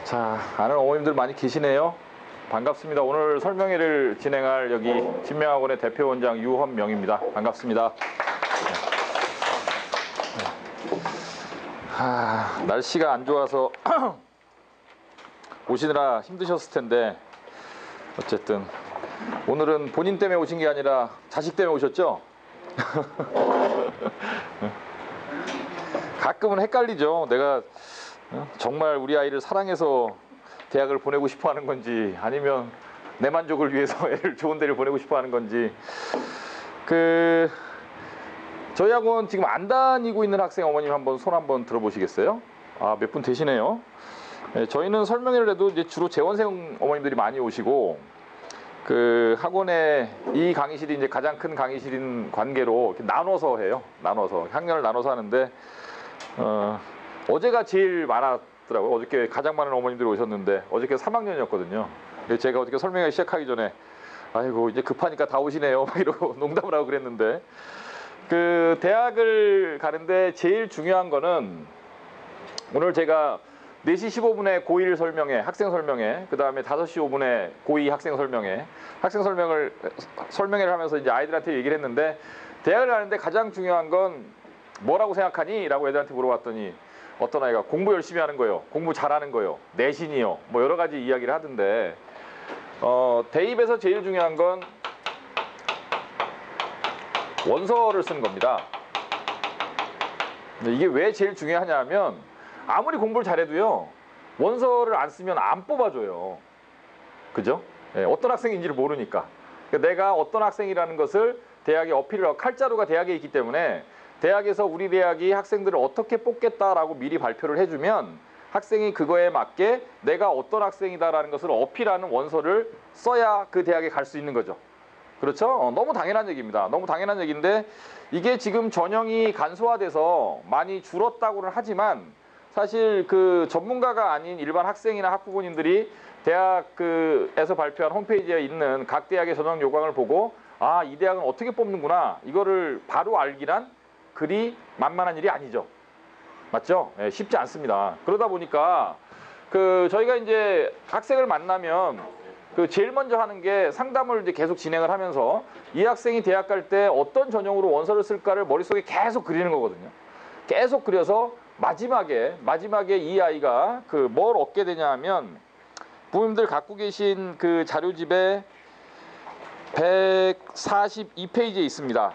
자, 아는 어머님들 많이 계시네요. 반갑습니다. 오늘 설명회를 진행할 여기 진명학원의 대표원장 유헌명입니다. 반갑습니다. 날씨가 안 좋아서 오시느라 힘드셨을 텐데 어쨌든 오늘은 본인 때문에 오신 게 아니라 자식 때문에 오셨죠? 가끔은 헷갈리죠. 내가 정말 우리 아이를 사랑해서 대학을 보내고 싶어 하는 건지 아니면 내 만족을 위해서 애를 좋은 데를 보내고 싶어 하는 건지. 저희 학원 지금 안 다니고 있는 학생 어머님 한번 손 한번 들어보시겠어요? 몇 분 되시네요. 네, 저희는 설명회를 해도 이제 주로 재원생 어머님들이 많이 오시고 학원에 이 강의실이 이제 가장 큰 강의실인 관계로 이렇게 나눠서 해요. 학년을 나눠서 하는데 어제가 제일 많았더라고요. 어저께 가장 많은 어머님들이 오셨는데 어저께 3학년이었거든요. 제가 어저께 설명회 시작하기 전에 아이고 이제 급하니까 다 오시네요 막 이러고 농담을 하고 그랬는데 대학을 가는데 제일 중요한 거는 오늘 제가 4시 15분에 고1 설명회, 학생 설명회, 그 다음에 5시 5분에 고2 학생 설명회, 설명회를 하면서 이제 아이들한테 얘기를 했는데 대학을 가는데 가장 중요한 건 뭐라고 생각하니? 라고 애들한테 물어봤더니 어떤 아이가 공부 열심히 하는 거요, 공부 잘하는 거요, 내신이요, 뭐 여러 가지 이야기를 하던데 대입에서 제일 중요한 건 원서를 쓰는 겁니다. 이게 왜 제일 중요하냐 하면 아무리 공부를 잘해도요 원서를 안 쓰면 안 뽑아줘요. 그죠? 네, 어떤 학생인지를 모르니까. 그러니까 내가 어떤 학생이라는 것을 대학에 어필을 하고 칼자루가 대학에 있기 때문에 대학에서 우리 대학이 학생들을 어떻게 뽑겠다라고 미리 발표를 해주면 학생이 그거에 맞게 내가 어떤 학생이다라는 것을 어필하는 원서를 써야 그 대학에 갈 수 있는 거죠. 그렇죠? 너무 당연한 얘기입니다. 너무 당연한 얘기인데 이게 지금 전형이 간소화돼서 많이 줄었다고는 하지만 사실 전문가가 아닌 일반 학생이나 학부모님들이 대학에서 발표한 홈페이지에 있는 각 대학의 전형 요강을 보고 이 대학은 어떻게 뽑는구나 이거를 바로 알기란 그리 만만한 일이 아니죠. 맞죠? 네, 쉽지 않습니다. 그러다 보니까 저희가 이제 학생을 만나면 제일 먼저 하는 게 상담을 이제 계속 진행을 하면서 이 학생이 대학 갈 때 어떤 전형으로 원서를 쓸까를 머릿속에 계속 그리는 거거든요. 계속 그려서 마지막에 이 아이가 뭘 얻게 되냐 하면 부모님들 갖고 계신 자료집에 142페이지에 있습니다.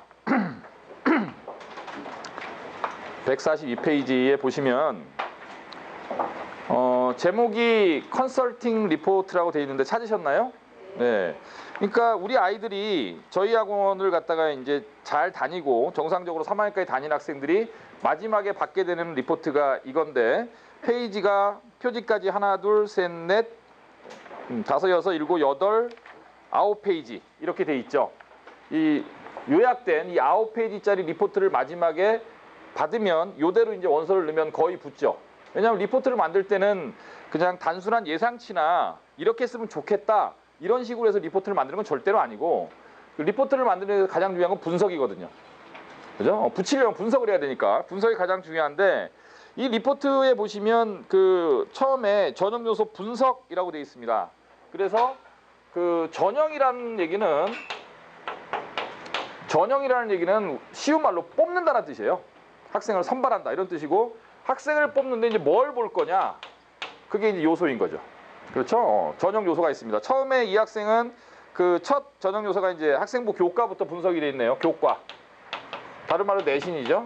142페이지에 보시면 제목이 컨설팅 리포트라고 되어 있는데 찾으셨나요? 네. 그러니까 우리 아이들이 저희 학원을 갖다가 이제 잘 다니고 정상적으로 3학년까지 다닌 학생들이 마지막에 받게 되는 리포트가 이건데 페이지가 표지까지 하나, 둘, 셋, 넷, 5, 6, 7, 8, 9페이지 이렇게 돼 있죠. 이 요약된 이 9페이지짜리 리포트를 마지막에 받으면 이대로 이제 원서를 넣으면 거의 붙죠. 왜냐하면 리포트를 만들 때는 그냥 단순한 예상치나 이렇게 쓰면 좋겠다 이런 식으로 해서 리포트를 만드는 건 절대로 아니고 리포트를 만드는 데 가장 중요한 건 분석이거든요. 그죠? 붙이려면 분석을 해야 되니까 분석이 가장 중요한데 이 리포트에 보시면 처음에 전형 요소 분석이라고 되어 있습니다. 그래서 전형이라는 얘기는 쉬운 말로 뽑는다는 뜻이에요. 학생을 선발한다 이런 뜻이고 학생을 뽑는데 이제 뭘 볼 거냐 그게 이제 요소인 거죠. 그렇죠? 전형 요소가 있습니다. 처음에 이 학생은 첫 전형 요소가 이제 학생부 교과부터 분석이 되어 있네요. 교과. 다른 말로 내신이죠.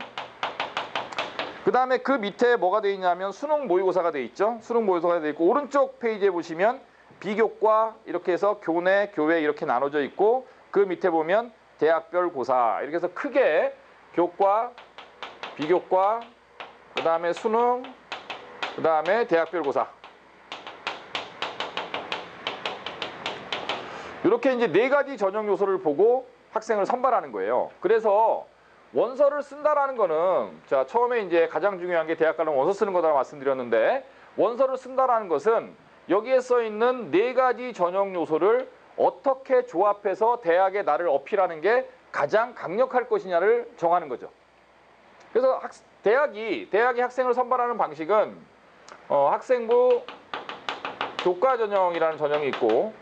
그 다음에 그 밑에 뭐가 되어 있냐면 수능 모의고사가 되어 있죠. 수능 모의고사가 되어 있고 오른쪽 페이지에 보시면 비교과 이렇게 해서 교내, 교외 이렇게 나눠져 있고 그 밑에 보면 대학별 고사 이렇게 해서 크게 교과, 비교과, 그 다음에 수능, 그 다음에 대학별 고사 이렇게 이제 4가지 전형 요소를 보고 학생을 선발하는 거예요. 그래서 원서를 쓴다라는 거는 자 처음에 이제 가장 중요한 게 대학 가려면 원서 쓰는 거다라고 말씀드렸는데 원서를 쓴다라는 것은 여기에 써 있는 4가지 전형 요소를 어떻게 조합해서 대학에 나를 어필하는 게 가장 강력할 것이냐를 정하는 거죠. 그래서 대학이 학생을 선발하는 방식은 학생부 교과 전형이라는 전형이 있고,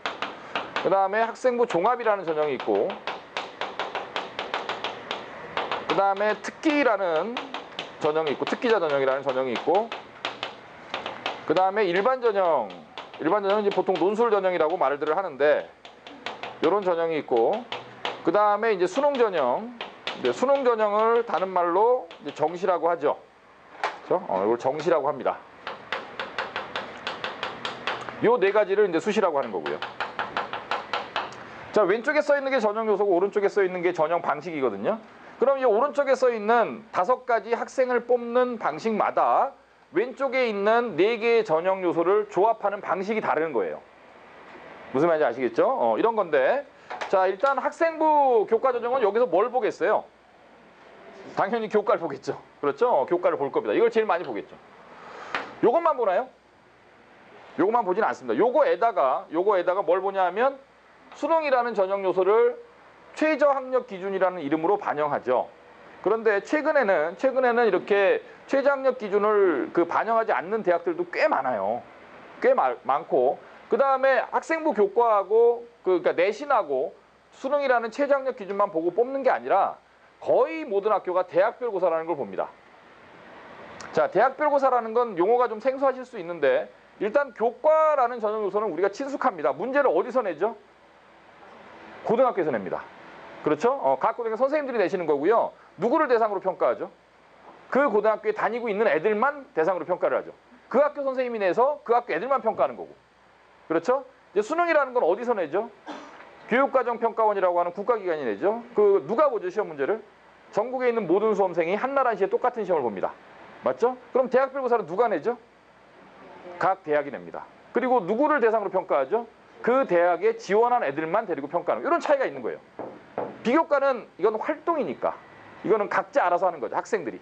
그 다음에 학생부 종합이라는 전형이 있고, 그 다음에 특기라는 전형이 있고, 특기자 전형이라는 전형이 있고, 그 다음에 일반 전형은 이제 보통 논술 전형이라고 말들을 하는데, 이런 전형이 있고, 그 다음에 이제 수능 전형, 수능 전형을 다른 말로 이제 정시라고 하죠. 그렇죠? 이걸 정시라고 합니다. 요 네 가지를 이제 수시라고 하는 거고요. 자, 왼쪽에 써 있는 게 전형 요소고 오른쪽에 써 있는 게 전형 방식이거든요. 그럼 이 오른쪽에 써 있는 5가지 학생을 뽑는 방식마다 왼쪽에 있는 4개의 전형 요소를 조합하는 방식이 다른 거예요. 무슨 말인지 아시겠죠? 이런 건데, 자, 일단 학생부 교과 전형은 여기서 뭘 보겠어요? 당연히 교과를 보겠죠. 그렇죠? 교과를 볼 겁니다. 이걸 제일 많이 보겠죠. 요것만 보나요? 요것만 보진 않습니다. 요거에다가 뭘 보냐 하면 수능이라는 전형 요소를 최저 학력 기준이라는 이름으로 반영하죠. 그런데 최근에는 이렇게 최저 학력 기준을 반영하지 않는 대학들도 꽤 많아요. 꽤 많고, 그 다음에 학생부 교과하고 그러니까 내신하고 수능이라는 최저 학력 기준만 보고 뽑는 게 아니라 거의 모든 학교가 대학별 고사라는 걸 봅니다. 자, 대학별 고사라는 건 용어가 좀 생소하실 수 있는데, 일단 교과라는 전형 요소는 우리가 친숙합니다. 문제를 어디서 내죠? 고등학교에서 냅니다. 그렇죠? 각 고등학교 선생님들이 내시는 거고요. 누구를 대상으로 평가하죠? 그 고등학교에 다니고 있는 애들만 대상으로 평가를 하죠. 그 학교 선생님이 내서 그 학교 애들만 평가하는 거고. 그렇죠? 이제 수능이라는 건 어디서 내죠? 교육과정평가원이라고 하는 국가기관이 내죠. 누가 보죠, 시험 문제를? 전국에 있는 모든 수험생이 한나라시에 똑같은 시험을 봅니다. 맞죠? 그럼 대학별 고사는 누가 내죠? 각 대학이 냅니다. 그리고 누구를 대상으로 평가하죠? 그 대학에 지원한 애들만 데리고 평가하는, 이런 차이가 있는 거예요. 비교과는 이건 활동이니까, 이거는 각자 알아서 하는 거죠, 학생들이.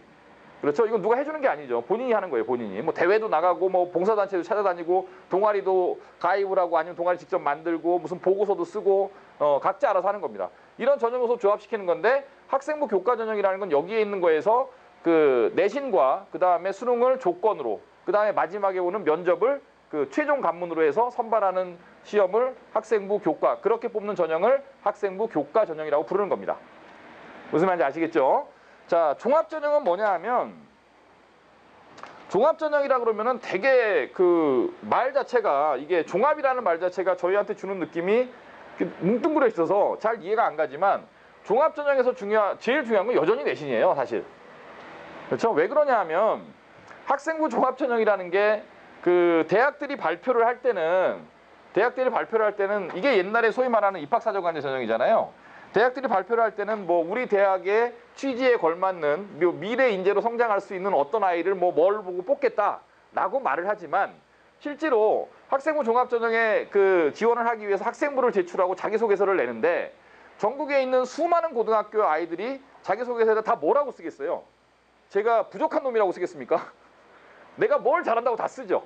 그렇죠? 이건 누가 해주는 게 아니죠. 본인이 하는 거예요, 본인이. 뭐 대회도 나가고, 뭐 봉사단체도 찾아다니고, 동아리도 가입을 하고, 아니면 동아리 직접 만들고, 무슨 보고서도 쓰고, 각자 알아서 하는 겁니다. 이런 전형 요소 조합시키는 건데, 학생부 교과 전형이라는 건 여기에 있는 거에서 내신과 그 다음에 수능을 조건으로, 그 다음에 마지막에 오는 면접을 최종 관문으로 해서 선발하는 시험을 학생부 교과, 그렇게 뽑는 전형을 학생부 교과 전형이라고 부르는 겁니다. 무슨 말인지 아시겠죠? 자, 종합전형은 뭐냐 하면, 종합전형이라 그러면은 되게 말 자체가, 이게 종합이라는 말 자체가 저희한테 주는 느낌이 뭉뚱그려 있어서 잘 이해가 안 가지만, 종합전형에서 제일 중요한 건 여전히 내신이에요, 사실. 그렇죠? 왜 그러냐 하면, 학생부 종합전형이라는 게 대학들이 발표를 할 때는 이게 옛날에 소위 말하는 입학사정관제 전형이잖아요. 대학들이 발표를 할 때는 뭐 우리 대학의 취지에 걸맞는 미래 인재로 성장할 수 있는 어떤 아이를 뭘 보고 뽑겠다라고 말을 하지만, 실제로 학생부 종합전형에 지원을 하기 위해서 학생부를 제출하고 자기소개서를 내는데, 전국에 있는 수많은 고등학교 아이들이 자기소개서에다 다 뭐라고 쓰겠어요? 제가 부족한 놈이라고 쓰겠습니까? 내가 뭘 잘한다고 다 쓰죠.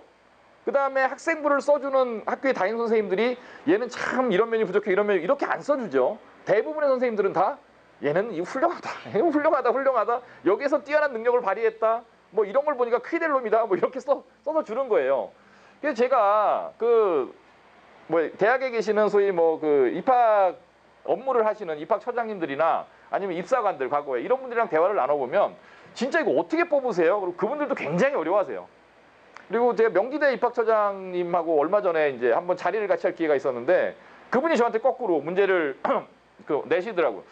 그 다음에 학생부를 써주는 학교의 담임 선생님들이 얘는 참 이런 면이 부족해, 이런 면이, 이렇게 안 써주죠. 대부분의 선생님들은 다 얘는 이거 훌륭하다, 훌륭하다, 여기에서 뛰어난 능력을 발휘했다, 뭐 이런 걸 보니까 크게 될 놈이다, 뭐 이렇게 써서 주는 거예요. 그래서 제가 대학에 계시는 소위 입학 업무를 하시는 입학처장님들이나 아니면 입사관들, 과거에 이런 분들이랑 대화를 나눠보면 진짜 이거 어떻게 뽑으세요? 그리고 그분들도 굉장히 어려워하세요. 그리고 제가 명지대 입학처장님하고 얼마 전에 이제 한번 자리를 같이 할 기회가 있었는데, 그분이 저한테 거꾸로 문제를 내시더라고요.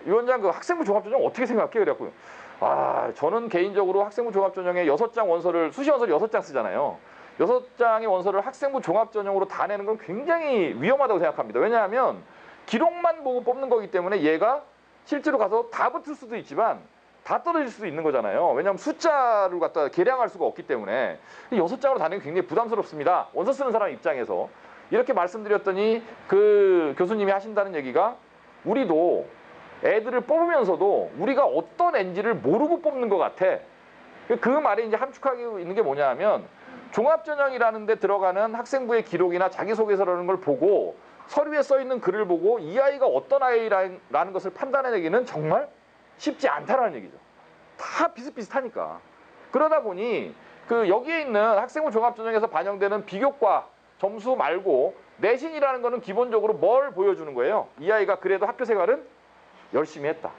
위원장, 학생부 종합전형 어떻게 생각해? 그래갖고요. 저는 개인적으로 학생부 종합전형에 6장 원서를, 수시 원서를 6장 쓰잖아요. 6장의 원서를 학생부 종합전형으로 다 내는 건 굉장히 위험하다고 생각합니다. 왜냐하면 기록만 보고 뽑는 거기 때문에 얘가 실제로 가서 다 붙을 수도 있지만 다 떨어질 수도 있는 거잖아요. 왜냐하면 숫자를 갖다 계량할 수가 없기 때문에 6장으로 다니는 게 굉장히 부담스럽습니다. 원서 쓰는 사람 입장에서. 이렇게 말씀드렸더니 교수님이 하신다는 얘기가, 우리도 애들을 뽑으면서도 우리가 어떤 애인지를 모르고 뽑는 것 같아. 그 말에 이제 함축하고 있는 게 뭐냐 하면, 종합전형이라는 데 들어가는 학생부의 기록이나 자기소개서라는 걸 보고 서류에 써있는 글을 보고 이 아이가 어떤 아이라는 것을 판단해내기는 정말 쉽지 않다라는 얘기죠. 다 비슷비슷하니까. 그러다 보니 여기에 있는 학생부 종합전형에서 반영되는 비교과, 점수 말고 내신이라는 거는 기본적으로 뭘 보여주는 거예요? 이 아이가 그래도 학교 생활은 열심히 했다.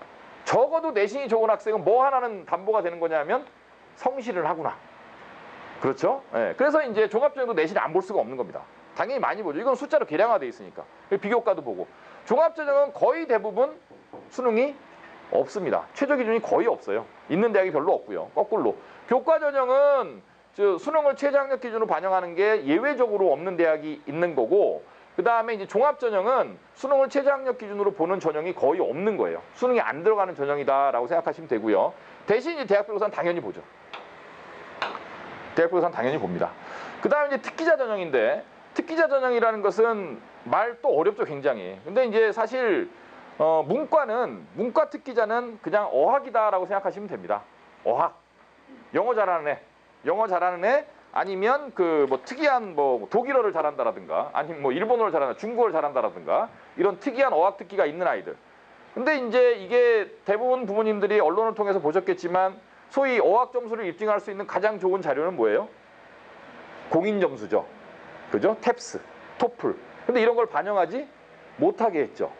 적어도 내신이 좋은 학생은 뭐 하나는 담보가 되는 거냐면 성실을 하구나. 그렇죠? 예. 그래서 이제 종합전형도 내신을 안 볼 수가 없는 겁니다. 당연히 많이 보죠. 이건 숫자로 계량화돼 있으니까. 비교과도 보고. 종합전형은 거의 대부분 수능이 없습니다. 최저 기준이 거의 없어요. 있는 대학이 별로 없고요. 거꾸로. 교과전형은 수능을 최저학력 기준으로 반영하는 게 예외적으로 없는 대학이 있는 거고, 그 다음에 이제 종합전형은 수능을 최저학력 기준으로 보는 전형이 거의 없는 거예요. 수능이 안 들어가는 전형이다라고 생각하시면 되고요. 대신 이제 대학별고사는 당연히 보죠. 대학별고사는 당연히 봅니다. 그 다음에 이제 특기자 전형인데, 특기자 전형이라는 것은 말 또 어렵죠, 굉장히. 근데 이제 사실 문과 특기자는 그냥 어학이다라고 생각하시면 됩니다. 어학. 영어 잘하는 애 아니면 그 뭐 특이한 뭐 독일어를 잘한다라든가 아니면 뭐 일본어를 잘한다, 중국어를 잘한다라든가 이런 특이한 어학 특기가 있는 아이들. 근데 이제 이게 대부분 부모님들이 언론을 통해서 보셨겠지만 소위 어학 점수를 입증할 수 있는 가장 좋은 자료는 뭐예요? 공인 점수죠. 그죠? 탭스, 토플. 근데 이런 걸 반영하지 못하게 했죠.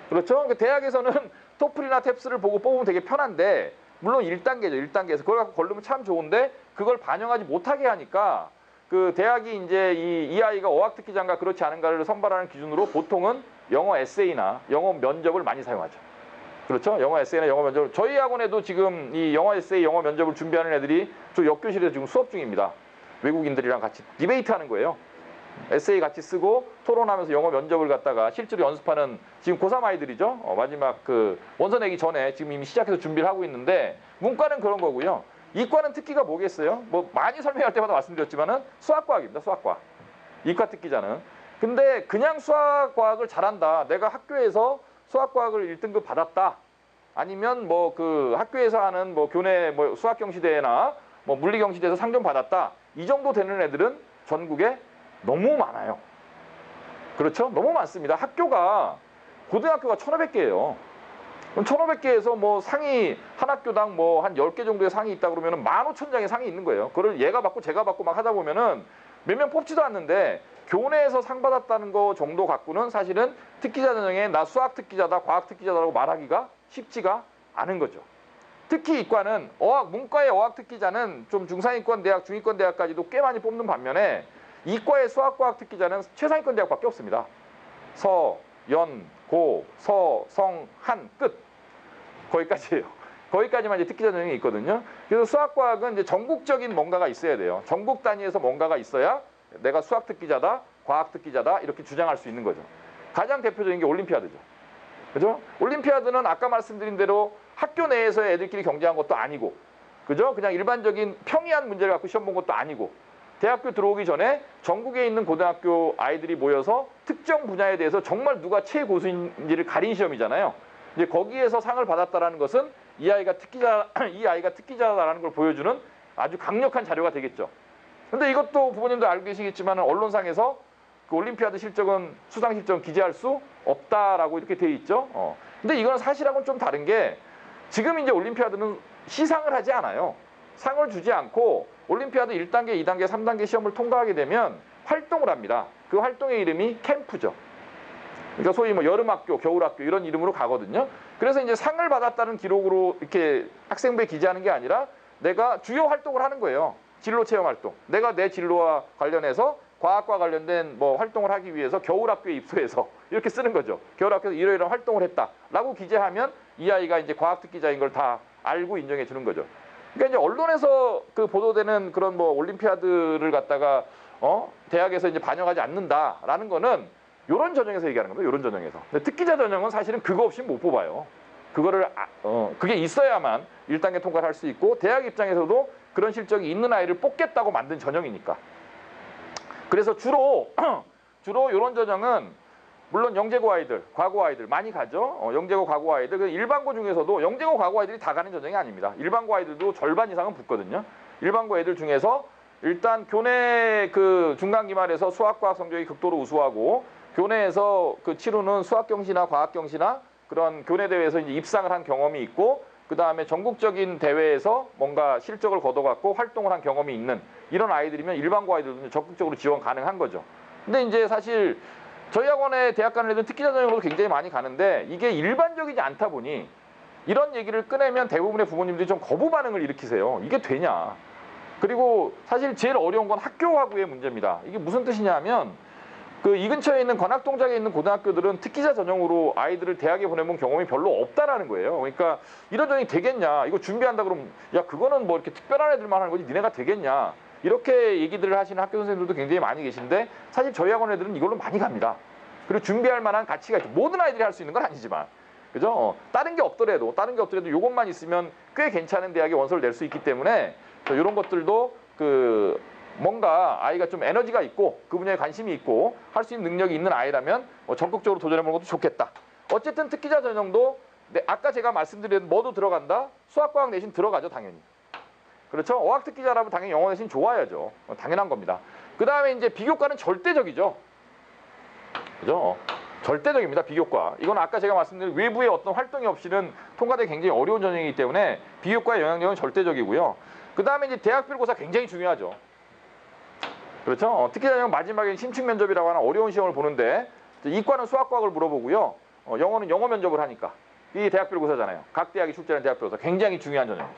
그렇죠? 그러니까 대학에서는 토플이나 탭스를 보고 뽑으면 되게 편한데 물론 1단계죠. 1단계에서 그걸 갖고 걸르면 참 좋은데 그걸 반영하지 못하게 하니까 그 대학이 이제 이 아이가 어학특기자인가 그렇지 않은가를 선발하는 기준으로 보통은 영어 에세이나 영어 면접을 많이 사용하죠. 그렇죠? 영어 에세이나 영어 면접을. 저희 학원에도 지금 이 영어 에세이, 영어 면접을 준비하는 애들이 저 옆교실에서 지금 수업 중입니다. 외국인들이랑 같이 디베이트 하는 거예요. 에세이 같이 쓰고 토론하면서 영어 면접을 갖다가 실제로 연습하는 지금 고3 아이들이죠. 마지막 그 원서 내기 전에 지금 이미 시작해서 준비를 하고 있는데 문과는 그런 거고요. 이과는 특기가 뭐겠어요? 뭐 많이 설명할 때마다 말씀드렸지만은 수학과학입니다. 수학과학. 이과 특기자는. 근데 그냥 수학과학을 잘한다. 내가 학교에서 수학과학을 1등급 받았다. 아니면 뭐 그 학교에서 하는 뭐 교내 뭐 수학경시대회나 뭐 물리경시대에서 상금 받았다. 이 정도 되는 애들은 전국에 너무 많아요. 그렇죠? 너무 많습니다. 학교가 고등학교가 1,500개예요. 그럼 1,500개에서 뭐 상이 한 학교당 뭐 한 10개 정도의 상이 있다 그러면은 15,000장의 상이 있는 거예요. 그걸 얘가 받고 제가 받고 막 하다 보면은 몇 명 뽑지도 않는데 교내에서 상 받았다는 거 정도 갖고는 사실은 특기자 전형에 나 수학 특기자다, 과학 특기자다라고 말하기가 쉽지가 않은 거죠. 특히 이과는 문과의 어학 특기자는 좀 중상위권 대학, 중위권 대학까지도 꽤 많이 뽑는 반면에 이과의 수학과학 특기자는 최상위권 대학밖에 없습니다. 서, 연, 고, 서, 성, 한, 끝. 거기까지예요. 거기까지만 이제 특기자 전형이 있거든요. 그래서 수학과학은 이제 전국적인 뭔가가 있어야 돼요. 전국 단위에서 뭔가가 있어야 내가 수학 특기자다, 과학 특기자다 이렇게 주장할 수 있는 거죠. 가장 대표적인 게 올림피아드죠. 그죠? 올림피아드는 아까 말씀드린 대로 학교 내에서 애들끼리 경쟁한 것도 아니고, 그죠? 그냥 일반적인 평이한 문제를 갖고 시험 본 것도 아니고, 대학교 들어오기 전에 전국에 있는 고등학교 아이들이 모여서 특정 분야에 대해서 정말 누가 최고수인지를 가린 시험이잖아요. 이제 거기에서 상을 받았다라는 것은 이 아이가 특기자다라는 걸 보여주는 아주 강력한 자료가 되겠죠. 근데 이것도 부모님도 알고 계시겠지만 언론상에서 그 올림피아드 실적은 수상 실적은 기재할 수 없다라고 이렇게 돼 있죠. 근데 이건 사실하고는 좀 다른 게 지금 이제 올림피아드는 시상을 하지 않아요. 상을 주지 않고 올림피아드 1단계, 2단계, 3단계 시험을 통과하게 되면 활동을 합니다. 그 활동의 이름이 캠프죠. 그러니까 소위 뭐 여름학교, 겨울학교 이런 이름으로 가거든요. 그래서 이제 상을 받았다는 기록으로 이렇게 학생부에 기재하는 게 아니라 내가 주요 활동을 하는 거예요. 진로 체험 활동. 내가 내 진로와 관련해서 과학과 관련된 뭐 활동을 하기 위해서 겨울학교에 입소해서 이렇게 쓰는 거죠. 겨울학교에서 이러이러한 활동을 했다라고 기재하면 이 아이가 이제 과학특기자인 걸 다 알고 인정해 주는 거죠. 그러니까 이제 언론에서 그 보도되는 그런 뭐 올림피아드를 갖다가 대학에서 이제 반영하지 않는다라는 거는 요런 전형에서 얘기하는 겁니다. 요런 전형에서. 근데 특기자 전형은 사실은 그거 없이 못 뽑아요. 그거를 그게 있어야만 1단계 통과를 할 수 있고 대학 입장에서도 그런 실적이 있는 아이를 뽑겠다고 만든 전형이니까. 그래서 주로 요런 전형은 물론 영재고 아이들, 과고 아이들 많이 가죠. 영재고, 과고 아이들. 일반고 중에서도 영재고, 과고 아이들이 다 가는 전형이 아닙니다. 일반고 아이들도 절반 이상은 붙거든요. 일반고 애들 중에서 일단 교내 그 중간 기말에서 수학, 과학 성적이 극도로 우수하고 교내에서 그 치르는 수학 경시나 과학 경시나 그런 교내 대회에서 이제 입상을 한 경험이 있고 그 다음에 전국적인 대회에서 뭔가 실적을 거둬갖고 활동을 한 경험이 있는 이런 아이들이면 일반고 아이들은 적극적으로 지원 가능한 거죠. 근데 이제 사실 저희 학원에 대학 가는 애들은 특기자 전형으로 굉장히 많이 가는데 이게 일반적이지 않다 보니 이런 얘기를 꺼내면 대부분의 부모님들이 좀 거부 반응을 일으키세요. 이게 되냐. 그리고 사실 제일 어려운 건 학교하고의 문제입니다. 이게 무슨 뜻이냐 하면 그 이 근처에 있는 관악동작에 있는 고등학교들은 특기자 전형으로 아이들을 대학에 보내본 경험이 별로 없다라는 거예요. 그러니까 이런 전형이 되겠냐. 이거 준비한다 그러면 야 그거는 뭐 이렇게 특별한 애들만 하는 거지 니네가 되겠냐. 이렇게 얘기들을 하시는 학교 선생님들도 굉장히 많이 계신데 사실 저희 학원 애들은 이걸로 많이 갑니다. 그리고 준비할 만한 가치가 있죠. 모든 아이들이 할 수 있는 건 아니지만. 그죠? 다른 게 없더라도 이것만 있으면 꽤 괜찮은 대학에 원서를 낼 수 있기 때문에 이런 것들도 그 뭔가 아이가 좀 에너지가 있고 그 분야에 관심이 있고 할 수 있는 능력이 있는 아이라면 적극적으로 도전해보는 것도 좋겠다. 어쨌든 특기자 전형도 아까 제가 말씀드린 뭐도 들어간다. 수학과학 내신 들어가죠 당연히. 그렇죠? 어학 특기자라면 당연히 영어 내신 좋아야죠. 당연한 겁니다. 그 다음에 이제 비교과는 절대적이죠. 그죠? 절대적입니다. 비교과. 이건 아까 제가 말씀드린 외부의 어떤 활동이 없이는 통과되기 굉장히 어려운 전형이기 때문에 비교과의 영향력은 절대적이고요. 그 다음에 이제 대학별고사 굉장히 중요하죠. 그렇죠? 특히 마지막에 심층 면접이라고 하는 어려운 시험을 보는데 이과는 수학과학을 물어보고요. 영어는 영어 면접을 하니까 이 대학별고사잖아요. 각 대학이 출제하는 대학별고사 굉장히 중요한 전형.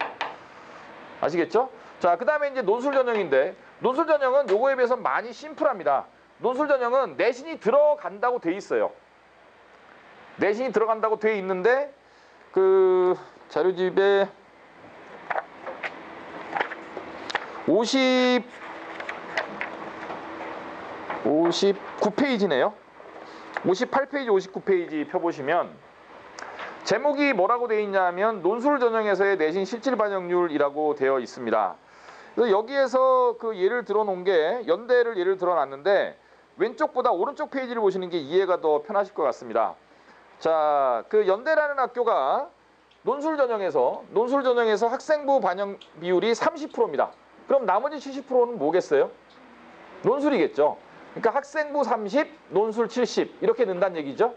아시겠죠? 자, 그 다음에 이제 논술 전형인데 논술 전형은 요거에 비해서 많이 심플합니다. 논술 전형은 내신이 들어간다고 돼 있어요. 내신이 들어간다고 돼 있는데 그 자료집에 59페이지네요. 58페이지, 59페이지 펴보시면 제목이 뭐라고 되어 있냐면 논술 전형에서의 내신 실질 반영률이라고 되어 있습니다. 그래서 여기에서 그 예를 들어 놓은 게 연대를 예를 들어 놨는데 왼쪽보다 오른쪽 페이지를 보시는 게 이해가 더 편하실 것 같습니다. 자, 그 연대라는 학교가 논술 전형에서 학생부 반영 비율이 30%입니다. 그럼 나머지 70%는 뭐겠어요? 논술이겠죠. 그러니까 학생부 30, 논술 70 이렇게 는다는 얘기죠.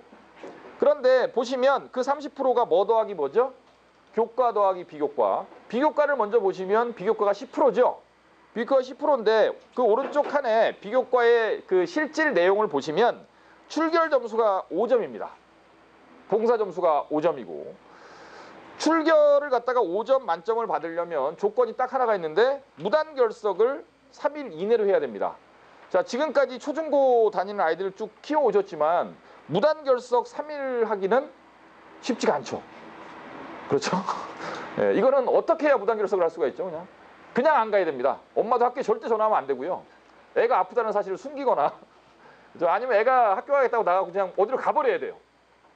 그런데 보시면 그 30%가 뭐 더하기 뭐죠? 교과 더하기 비교과. 비교과를 먼저 보시면 비교과가 10%죠. 비교과가 10%인데 그 오른쪽 칸에 비교과의 그 실질 내용을 보시면 출결 점수가 5점입니다. 봉사 점수가 5점이고 출결을 갖다가 5점 만점을 받으려면 조건이 딱 하나가 있는데 무단결석을 3일 이내로 해야 됩니다. 자, 지금까지 초중고 다니는 아이들을 쭉 키워오셨지만 무단결석 3일 하기는 쉽지가 않죠. 그렇죠? 네, 이거는 어떻게 해야 무단결석을 할 수가 있죠? 그냥 안 가야 됩니다. 엄마도 학교에 절대 전화하면 안 되고요. 애가 아프다는 사실을 숨기거나 아니면 애가 학교 가겠다고 나가고 그냥 어디로 가버려야 돼요.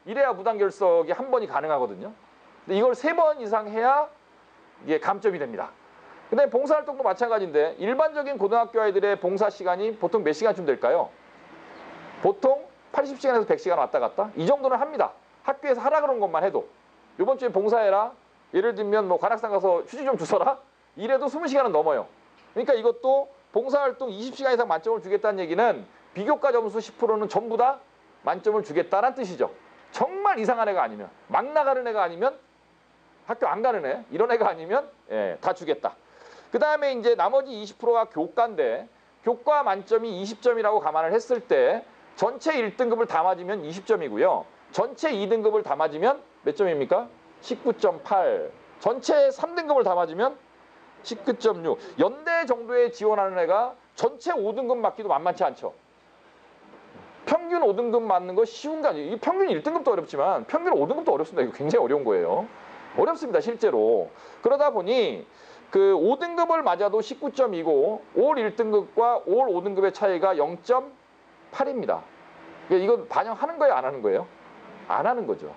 이래야 무단결석이 한 번이 가능하거든요. 근데 이걸 3번 이상 해야 이게 감점이 됩니다. 근데 봉사활동도 마찬가지인데 일반적인 고등학교 아이들의 봉사 시간이 보통 몇 시간쯤 될까요? 보통 80시간에서 100시간 왔다 갔다? 이 정도는 합니다. 학교에서 하라 그런 것만 해도. 이번 주에 봉사해라. 예를 들면 뭐 관악산 가서 휴지 좀 주워라. 이래도 20시간은 넘어요. 그러니까 이것도 봉사활동 20시간 이상 만점을 주겠다는 얘기는 비교과 점수 10%는 전부 다 만점을 주겠다는 뜻이죠. 정말 이상한 애가 아니면, 막 나가는 애가 아니면, 학교 안 가는 애, 이런 애가 아니면 다 주겠다. 그 다음에 이제 나머지 20%가 교과인데 교과 만점이 20점이라고 감안을 했을 때 전체 1등급을 다 맞으면 20점이고요. 전체 2등급을 다 맞으면 몇 점입니까? 19.8. 전체 3등급을 다 맞으면 19.6. 연대 정도에 지원하는 애가 전체 5등급 맞기도 만만치 않죠. 평균 5등급 맞는 거 쉬운 게 아니에요. 평균 1등급도 어렵지만 평균 5등급도 어렵습니다. 이거 굉장히 어려운 거예요. 어렵습니다, 실제로. 그러다 보니 그 5등급을 맞아도 19점이고 올 1등급과 올 5등급의 차이가 0.8입니다. 이건 반영하는 거예요, 안 하는 거예요? 안 하는 거죠.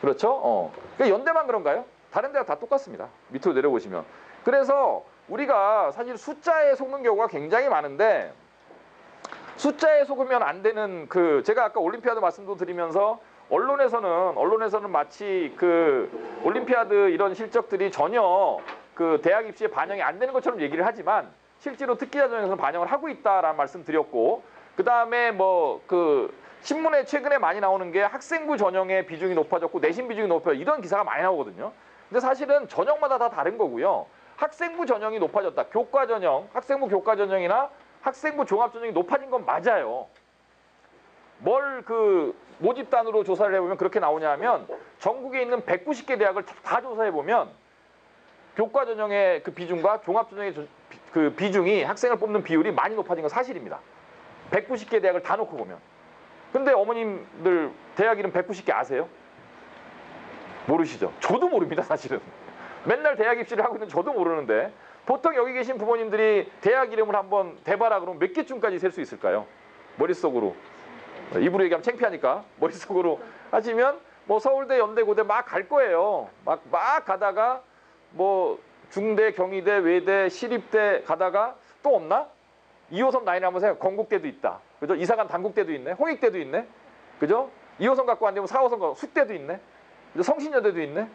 그렇죠? 그러니까 연대만 그런가요? 다른 데가 다 똑같습니다. 밑으로 내려보시면. 그래서 우리가 사실 숫자에 속는 경우가 굉장히 많은데 숫자에 속으면 안 되는 그 제가 아까 올림피아드 말씀도 드리면서 언론에서는 마치 그 올림피아드 이런 실적들이 전혀 그 대학 입시에 반영이 안 되는 것처럼 얘기를 하지만 실제로 특기자 전형에서는 반영을 하고 있다라는 말씀 드렸고 그 다음에 뭐 그 신문에 최근에 많이 나오는 게 학생부 전형의 비중이 높아졌고 내신 비중이 높아졌고 이런 기사가 많이 나오거든요. 근데 사실은 전형마다 다 다른 거고요. 학생부 전형이 높아졌다. 교과 전형, 학생부 교과 전형이나 학생부 종합 전형이 높아진 건 맞아요. 뭘 그 모집단으로 조사를 해보면 그렇게 나오냐 하면 전국에 있는 190개 대학을 다 조사해보면 교과 전형의 그 비중과 종합 전형의 그 비중이 학생을 뽑는 비율이 많이 높아진 건 사실입니다. 190개 대학을 다 놓고 보면. 근데 어머님들 대학 이름 190개 아세요? 모르시죠? 저도 모릅니다, 사실은. 맨날 대학 입시를 하고 있는 저도 모르는데 보통 여기 계신 부모님들이 대학 이름을 한번 대봐라 그러면 몇 개쯤까지 셀 수 있을까요? 머릿속으로. 입으로 얘기하면 창피하니까 머릿속으로 하시면 뭐 서울대, 연대, 고대 막 갈 거예요. 막 가다가 뭐 중대, 경희대, 외대, 시립대 가다가 또 없나? 2호선 라인 한번 생각. 건국대도 있다. 그죠? 이사간 단국대도 있네. 홍익대도 있네. 그죠? 2호선 갖고 안 되면 4호선 갖고 숙대도 있네. 그죠? 성신여대도 있네.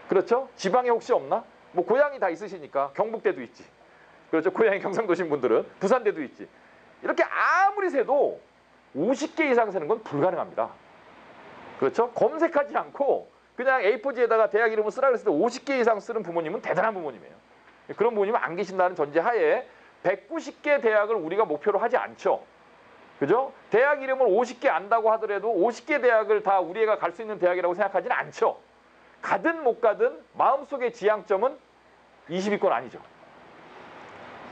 그렇죠? 지방에 혹시 없나? 뭐 고향이 다 있으시니까 경북대도 있지. 그렇죠? 고향이 경상도신 분들은 부산대도 있지. 이렇게 아무리 세도 50개 이상 세는 건 불가능합니다. 그렇죠? 검색하지 않고 그냥 A4지에다가 대학 이름을 쓰라 그랬을 때 50개 이상 쓰는 부모님은 대단한 부모님이에요. 그런 부모님은 안 계신다는 전제하에 190개 대학을 우리가 목표로 하지 않죠. 그죠? 대학 이름을 50개 안다고 하더라도 50개 대학을 다 우리 애가 갈 수 있는 대학이라고 생각하지는 않죠. 가든 못 가든 마음속의 지향점은 20위권 아니죠.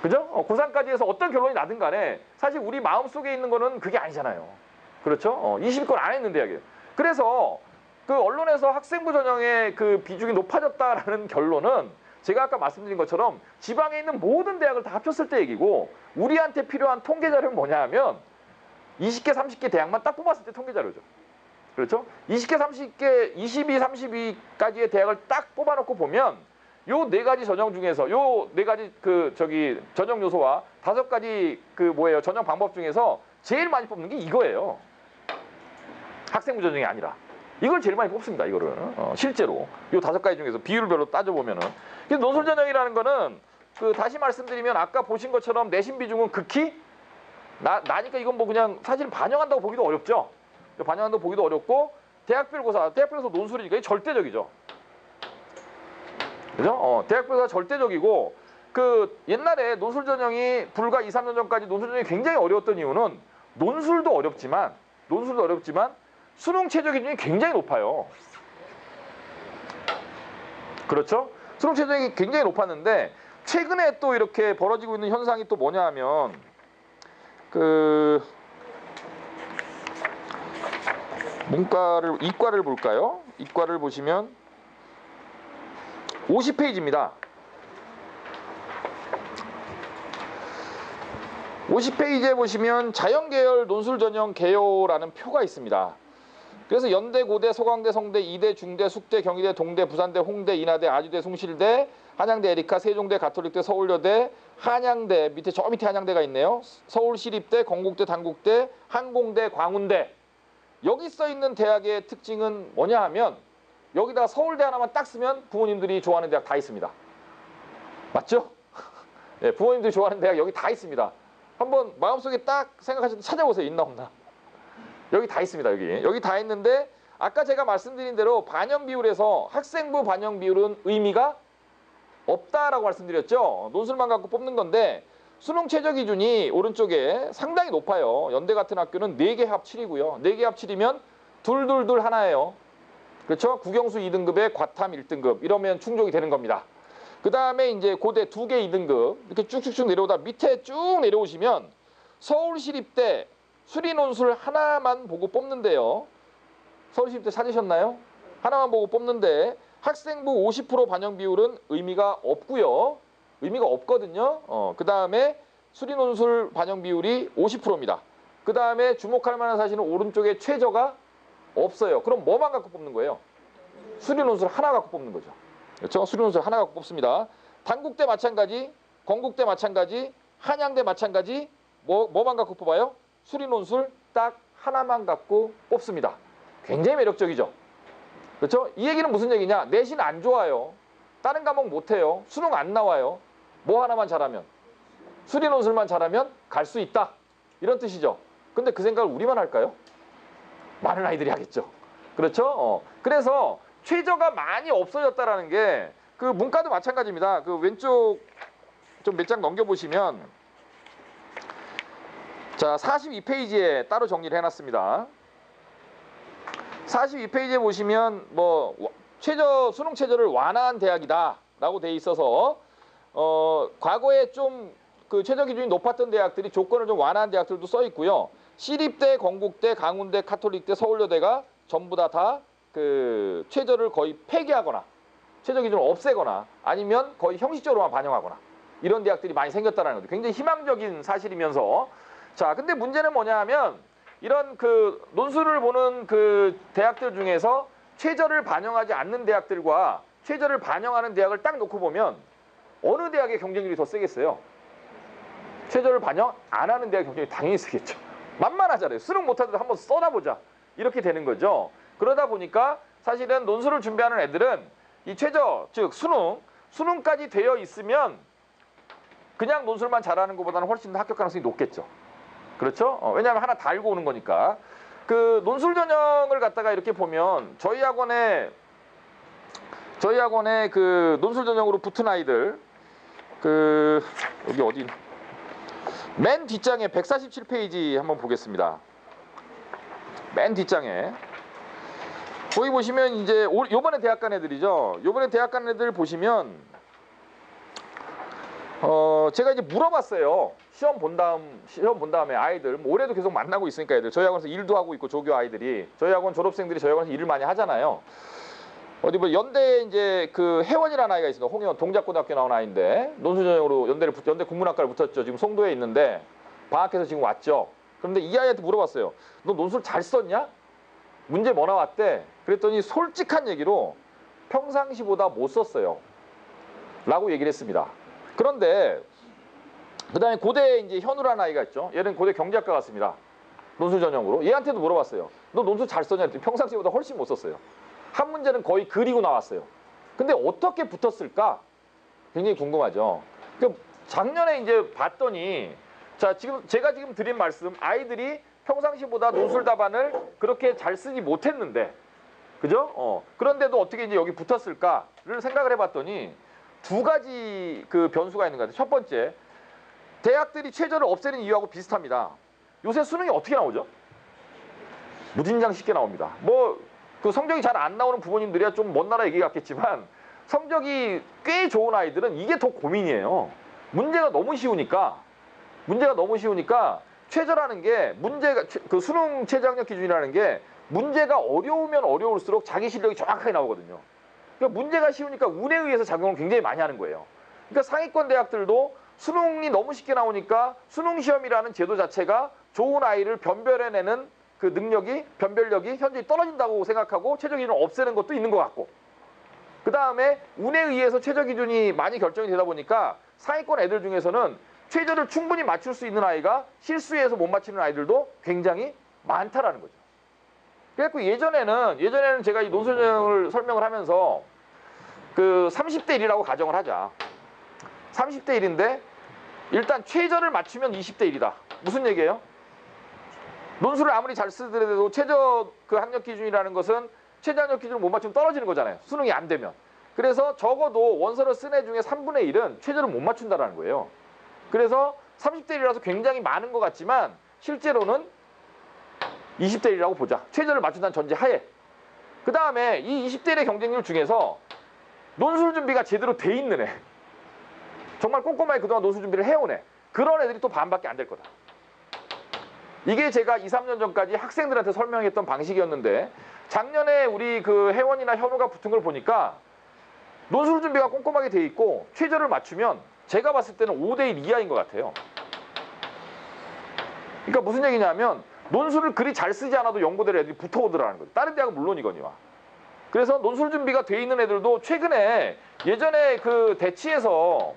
그죠? 고3까지 해서 어떤 결론이 나든 간에 사실 우리 마음속에 있는 거는 그게 아니잖아요. 그렇죠? 20위권 안에 있는 대학이에요. 그래서 그 언론에서 학생부 전형의 그 비중이 높아졌다라는 결론은 제가 아까 말씀드린 것처럼 지방에 있는 모든 대학을 다 합쳤을 때 얘기고 우리한테 필요한 통계 자료는 뭐냐 하면 20개, 30개 대학만 딱 뽑았을 때 통계 자료죠. 그렇죠? 20개, 30개, 22, 32까지의 대학을 딱 뽑아놓고 보면 요 네 가지 전형 중에서 요 네 가지 그 전형 요소와 5가지 그 전형 방법 중에서 제일 많이 뽑는 게 이거예요. 학생부 전형이 아니라. 이걸 제일 많이 뽑습니다. 이거를 실제로 요 5가지 중에서 비율별로 따져보면은. 그래서 논술 전형이라는 거는 그 다시 말씀드리면 아까 보신 것처럼 내신 비중은 극히 나니까 이건 뭐 그냥 사실 반영한다고 보기도 어렵죠. 반영한다고 보기도 어렵고 대학별고사 논술이니까 이게 절대적이죠. 그죠? 대학별고사 절대적이고 그 옛날에 논술 전형이 불과 2, 3년 전까지 논술 전형이 굉장히 어려웠던 이유는 논술도 어렵지만 수능 최저 기준이 굉장히 높아요. 그렇죠? 수능 최저기 굉장히 높았는데 최근에 또 이렇게 벌어지고 있는 현상이 또 뭐냐 하면 그 이과를 볼까요? 이과를 보시면 50페이지입니다. 50페이지에 보시면 자연계열 논술 전형 개요라는 표가 있습니다. 그래서 연대, 고대, 서강대, 성대, 이대, 중대, 숙대, 경희대, 동대, 부산대, 홍대, 인하대, 아주대, 숭실대, 한양대, 에리카, 세종대, 가톨릭대, 서울여대, 한양대, 저 밑에 한양대가 있네요. 서울시립대, 건국대, 단국대, 항공대, 광운대. 여기 써있는 대학의 특징은 뭐냐 하면 여기다가 서울대 하나만 딱 쓰면 부모님들이 좋아하는 대학 다 있습니다. 맞죠? 네, 부모님들이 좋아하는 대학 여기 다 있습니다. 한번 마음속에 딱 생각하셔서 찾아보세요. 있나 없나. 여기 다 있습니다. 여기 다 있는데 아까 제가 말씀드린 대로 반영 비율에서 학생부 반영 비율은 의미가 없다라고 말씀드렸죠. 논술만 갖고 뽑는 건데 수능 최저 기준이 오른쪽에 상당히 높아요. 연대 같은 학교는 4개 합 7이고요. 4개 합 7이면 둘 하나예요. 그렇죠? 국영수 2등급에 과탐 1등급 이러면 충족이 되는 겁니다. 그 다음에 이제 고대 2개 2등급 이렇게 쭉쭉쭉 내려오다 밑에 쭉 내려오시면 서울시립대 수리논술 하나만 보고 뽑는데요. 서울시립대 찾으셨나요? 하나만 보고 뽑는데 학생부 50% 반영 비율은 의미가 없고요. 의미가 없거든요. 그 다음에 수리논술 반영 비율이 50%입니다. 그 다음에 주목할 만한 사실은 오른쪽에 최저가 없어요. 그럼 뭐만 갖고 뽑는 거예요? 수리논술 하나 갖고 뽑는 거죠. 그렇죠? 수리논술 하나 갖고 뽑습니다. 단국대 마찬가지, 건국대 마찬가지, 한양대 마찬가지 뭐만 갖고 뽑아요? 수리논술 딱 하나만 갖고 뽑습니다. 굉장히 매력적이죠. 그렇죠? 이 얘기는 무슨 얘기냐? 내신 안 좋아요. 다른 과목 못해요. 수능 안 나와요. 뭐 하나만 잘하면? 수리논술만 잘하면 갈 수 있다. 이런 뜻이죠. 근데 그 생각을 우리만 할까요? 많은 아이들이 하겠죠. 그렇죠? 그래서 최저가 많이 없어졌다라는 게 그 문과도 마찬가지입니다. 그 왼쪽 좀 몇 장 넘겨보시면 자 42페이지에 따로 정리를 해놨습니다. 42페이지에 보시면 뭐 수능 최저를 완화한 대학이다라고 돼 있어서 과거에 좀 그 최저 기준이 높았던 대학들이 조건을 좀 완화한 대학들도 써 있고요. 시립대, 건국대, 강운대, 카톨릭대, 서울여대가 전부 다 그 최저를 거의 폐기하거나 최저 기준을 없애거나 아니면 거의 형식적으로만 반영하거나 이런 대학들이 많이 생겼다는 거죠. 굉장히 희망적인 사실이면서 자, 근데 문제는 뭐냐 하면 이런 그 논술을 보는 그 대학들 중에서 최저를 반영하지 않는 대학들과 최저를 반영하는 대학을 딱 놓고 보면 어느 대학의 경쟁률이 더 세겠어요? 최저를 반영 안 하는 대학 경쟁률이 당연히 세겠죠. 만만하잖아요. 수능 못하더라도 한번 써다보자. 이렇게 되는 거죠. 그러다 보니까 사실은 논술을 준비하는 애들은 이 최저, 즉 수능까지 되어 있으면 그냥 논술만 잘하는 것보다는 훨씬 더 합격 가능성이 높겠죠. 그렇죠? 왜냐하면 하나 다 알고 오는 거니까. 그 논술 전형을 갖다가 이렇게 보면 저희 학원에 그 논술 전형으로 붙은 아이들 그 여기 어디 맨 뒷장에 147페이지 한번 보겠습니다. 맨 뒷장에 거기 보시면 이제 요번에 대학 간 애들이죠. 요번에 대학 간 애들 보시면 제가 이제 물어봤어요. 시험 본 다음에 아이들 뭐 올해도 계속 만나고 있으니까 애들 저희 학원에서 일도 하고 있고 조교 아이들이 저희 학원 졸업생들이 저희 학원에서 일을 많이 하잖아요. 어디 뭐 연대에 이제 그 혜원이라는 아이가 있습니다. 홍혜원 동작고등학교 나온 아이인데 논술 전형으로 연대 국문학과를 붙었죠. 지금 송도에 있는데 방학해서 지금 왔죠. 그런데 이 아이한테 물어봤어요. 너 논술 잘 썼냐? 문제 뭐 나왔대? 그랬더니 솔직한 얘기로 평상시보다 못 썼어요. 라고 얘기를 했습니다. 그런데 그 다음에 고대에 이제 현우라는 아이가 있죠. 얘는 고대 경제학과 갔습니다. 논술 전형으로. 얘한테도 물어봤어요. 너 논술 잘 썼냐? 했더니 평상시보다 훨씬 못 썼어요. 한 문제는 거의 그리고 나왔어요. 근데 어떻게 붙었을까? 굉장히 궁금하죠. 작년에 이제 봤더니 자, 제가 지금 드린 말씀 아이들이 평상시보다 논술 답안을 그렇게 잘 쓰지 못했는데 그죠? 그런데도 어떻게 이제 여기 붙었을까를 생각을 해봤더니 두 가지 그 변수가 있는 것 같아요. 첫 번째, 대학들이 최저를 없애는 이유하고 비슷합니다. 요새 수능이 어떻게 나오죠? 무진장 쉽게 나옵니다. 뭐 그 성적이 잘 안 나오는 부모님들이야 좀 먼 나라 얘기 같겠지만 성적이 꽤 좋은 아이들은 이게 더 고민이에요. 문제가 너무 쉬우니까 최저라는 게 문제가 그 수능 최저 학력 기준이라는 게 문제가 어려우면 어려울수록 자기 실력이 정확하게 나오거든요. 그러니까 문제가 쉬우니까 운에 의해서 작용을 굉장히 많이 하는 거예요. 그러니까 상위권 대학들도 수능이 너무 쉽게 나오니까 수능 시험이라는 제도 자체가 좋은 아이를 변별해내는 그 변별력이 현저히 떨어진다고 생각하고 최저 기준을 없애는 것도 있는 것 같고, 그 다음에 운에 의해서 최저 기준이 많이 결정이 되다 보니까 상위권 애들 중에서는 최저를 충분히 맞출 수 있는 아이가 실수해서 못 맞추는 아이들도 굉장히 많다라는 거죠. 그래갖고 예전에는 제가 이 논술 전형을 설명을 하면서 그 30대 1이라고 가정을 하자. 30대 1인데 일단 최저를 맞추면 20대 1이다. 무슨 얘기예요? 논술을 아무리 잘 쓰더라도 최저 그 학력 기준이라는 것은 최저 학력 기준을 못 맞추면 떨어지는 거잖아요. 수능이 안 되면. 그래서 적어도 원서를 쓴 애 중에 3분의 1은 최저를 못 맞춘다는 거예요. 그래서 30대 1이라서 굉장히 많은 것 같지만 실제로는 20대 1이라고 보자. 최저를 맞춘다는 전제 하에. 그 다음에 이 20대 1의 경쟁률 중에서 논술 준비가 제대로 돼 있는 애, 정말 꼼꼼하게 그동안 논술 준비를 해온 애, 그런 애들이 또 반밖에 안 될 거다. 이게 제가 2, 3년 전까지 학생들한테 설명했던 방식이었는데 작년에 우리 그 혜원이나 현우가 붙은 걸 보니까 논술 준비가 꼼꼼하게 돼 있고 최저를 맞추면 제가 봤을 때는 5대1 이하인 것 같아요. 그러니까 무슨 얘기냐면 논술을 그리 잘 쓰지 않아도 연고될 애들이 붙어오더라는 거죠. 다른 대학은 물론이거니와. 그래서 논술 준비가 돼 있는 애들도 최근에 예전에 그 대치에서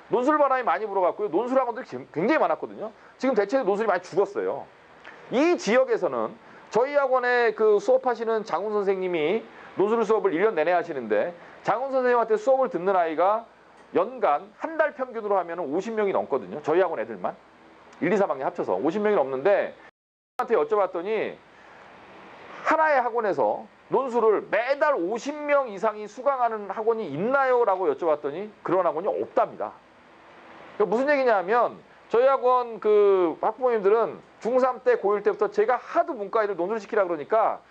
논술 바람이 많이 불어갔고요. 논술 학원들이 굉장히 많았거든요. 지금 대체로 논술이 많이 죽었어요. 이 지역에서는 저희 학원에 그 수업하시는 장훈 선생님이 논술 수업을 1년 내내 하시는데 장훈 선생님한테 수업을 듣는 아이가 연간 한 달 평균으로 하면 50명이 넘거든요. 저희 학원 애들만. 1, 2, 3학년 합쳐서 50명이 넘는데 한테 여쭤봤더니 하나의 학원에서 논술을 매달 50명 이상이 수강하는 학원이 있나요? 라고 여쭤봤더니 그런 학원이 없답니다. 그러니까 무슨 얘기냐면 저희 학원 그 학부모님들은 중3 때 고1 때부터 제가 하도 문과 애들 논술 시키라 그러니까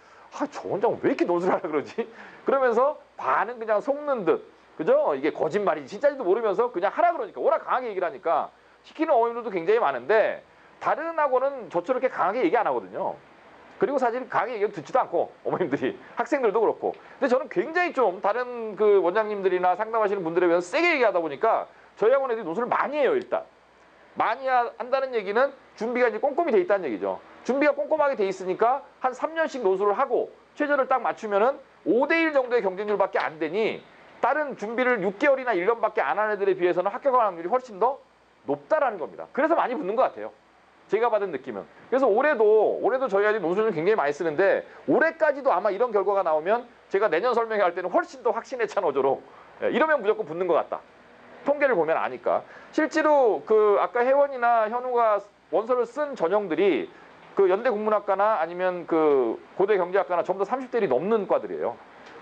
저 원장 왜 이렇게 논술을 하라 그러지? 그러면서 반은 그냥 속는 듯, 그죠? 이게 거짓말인지 진짜인지도 모르면서 그냥 하라 그러니까, 워낙 강하게 얘기를 하니까 시키는 어머님들도 굉장히 많은데 다른 학원은 저처럼 이렇게 강하게 얘기 안 하거든요. 그리고 사실 강하게 얘기를 듣지도 않고, 어머님들이, 학생들도 그렇고. 근데 저는 굉장히 좀 다른 그 원장님들이나 상담하시는 분들에 비해서 세게 얘기하다 보니까 저희 학원 애들이 논술을 많이 해요. 일단 많이 한다는 얘기는 준비가 이제 꼼꼼히 돼 있다는 얘기죠. 준비가 꼼꼼하게 돼 있으니까 한 3년씩 논술을 하고 최저를 딱 맞추면은 5대1 정도의 경쟁률밖에 안 되니, 다른 준비를 6개월이나 1년밖에 안 한 애들에 비해서는 합격할 확률이 훨씬 더 높다라는 겁니다. 그래서 많이 붙는 것 같아요. 제가 받은 느낌은. 그래서 올해도 저희 아직 논술을 굉장히 많이 쓰는데, 올해까지도 아마 이런 결과가 나오면 제가 내년 설명회 할 때는 훨씬 더 확신에 찬 어조로, 이러면 무조건 붙는 것 같다. 통계를 보면 아니까. 실제로 그 아까 혜원이나 현우가 원서를 쓴 전형들이 그 연대 국문학과나 아니면 그 고대 경제학과나 전부 다 30대들이 넘는 과들이에요.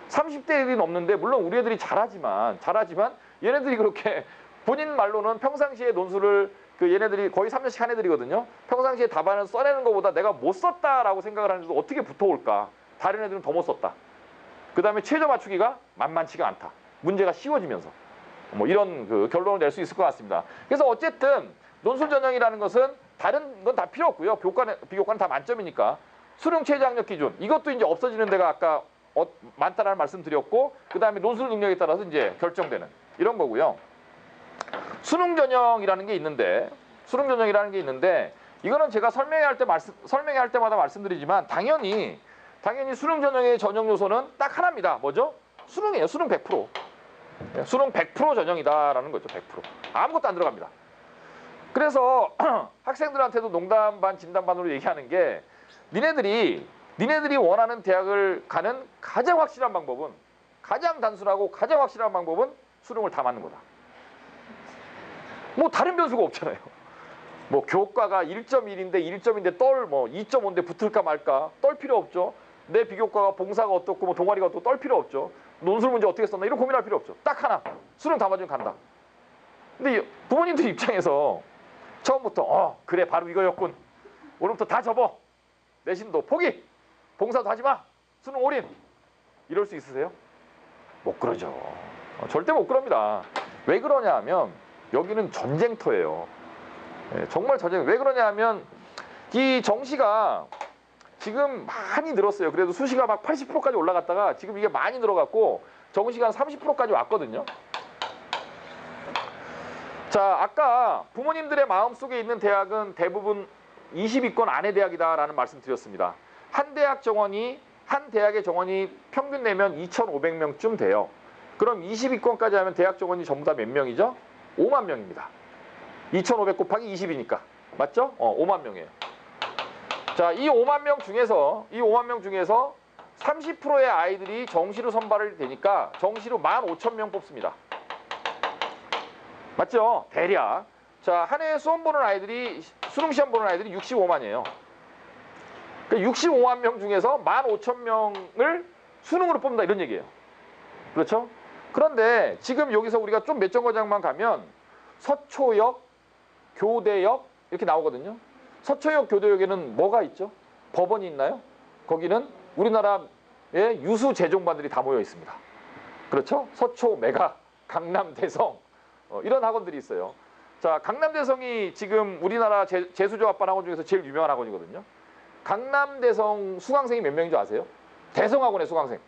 30대들이 넘는데, 물론 우리 애들이 잘하지만 얘네들이 그렇게 본인 말로는 평상시에 논술을, 그 얘네들이 거의 3년씩 한 애들이거든요. 평상시에 답안을 써내는 것보다 내가 못 썼다라고 생각을 하는데도 어떻게 붙어올까. 다른 애들은 더 못 썼다. 그 다음에 최저 맞추기가 만만치가 않다. 문제가 쉬워지면서. 뭐 이런 그 결론을 낼 수 있을 것 같습니다. 그래서 어쨌든 논술 전형이라는 것은 다른 건 다 필요 없고요. 비교과는 다 만점이니까. 수능 최저 학력 기준, 이것도 이제 없어지는 데가 아까 많다라는 말씀 드렸고, 그 다음에 논술 능력에 따라서 이제 결정되는 이런 거고요. 수능 전형이라는 게 있는데, 이거는 제가 설명회 할 때마다 말씀드리지만, 당연히 수능 전형의 전형 요소는 딱 하나입니다. 뭐죠? 수능이에요. 수능 100%. 수능 100% 전형이다라는 거죠. 100%. 아무것도 안 들어갑니다. 그래서 학생들한테도 농담 반 진담 반으로 얘기하는 게, 니네들이 원하는 대학을 가는 가장 확실한 방법은, 가장 단순하고 가장 확실한 방법은 수능을 다 맞는 거다. 뭐 다른 변수가 없잖아요. 뭐 교과가 1.1인데 1점인데 뭐 2.5인데 붙을까 말까, 떨 필요 없죠. 내 비교과가 봉사가 어떻고 뭐 동아리가 어떻고 떨 필요 없죠. 논술 문제 어떻게 썼나 이런 고민할 필요 없죠. 딱 하나, 수능 다 맞으면 간다. 근데 부모님들 입장에서 처음부터 그래 바로 이거였군, 오늘부터 다 접어, 내신도 포기, 봉사도 하지 마, 수능 올인, 이럴 수 있으세요? 못 그러죠. 절대 못 그럽니다. 왜 그러냐 하면 여기는 전쟁터예요. 정말 전쟁. 왜 그러냐 하면 이 정시가 지금 많이 늘었어요. 그래도 수시가 막 80%까지 올라갔다가 지금 이게 많이 늘어갔고 정시가 한 30%까지 왔거든요. 자, 아까 부모님들의 마음속에 있는 대학은 대부분 20위권 안의 대학이다라는 말씀 드렸습니다. 한 대학의 정원이 평균 내면 2,500명쯤 돼요. 그럼 20위권까지 하면 대학 정원이 전부 다 몇 명이죠? 5만 명입니다. 2,500 곱하기 20이니까. 맞죠? 5만 명이에요. 자, 이 5만 명 중에서 30%의 아이들이 정시로 선발을 되니까 정시로 15,000명 뽑습니다. 맞죠? 대략. 자, 한 해에 수험 보는 아이들이, 수능 시험 보는 아이들이 65만이에요. 그러니까 65만 명 중에서 15,000명을 수능으로 뽑는다, 이런 얘기예요. 그렇죠? 그런데 지금 여기서 우리가 좀 몇 정거장만 가면 서초역, 교대역 이렇게 나오거든요. 서초역, 교대역에는 뭐가 있죠? 법원이 있나요? 거기는 우리나라의 유수 재종반들이 다 모여 있습니다. 그렇죠? 서초, 매각, 강남, 대성, 이런 학원들이 있어요. 자, 강남대성이 지금 우리나라 재수조합반 학원 중에서 제일 유명한 학원이거든요. 강남대성 수강생이 몇 명인 줄 아세요? 대성학원의 수강생.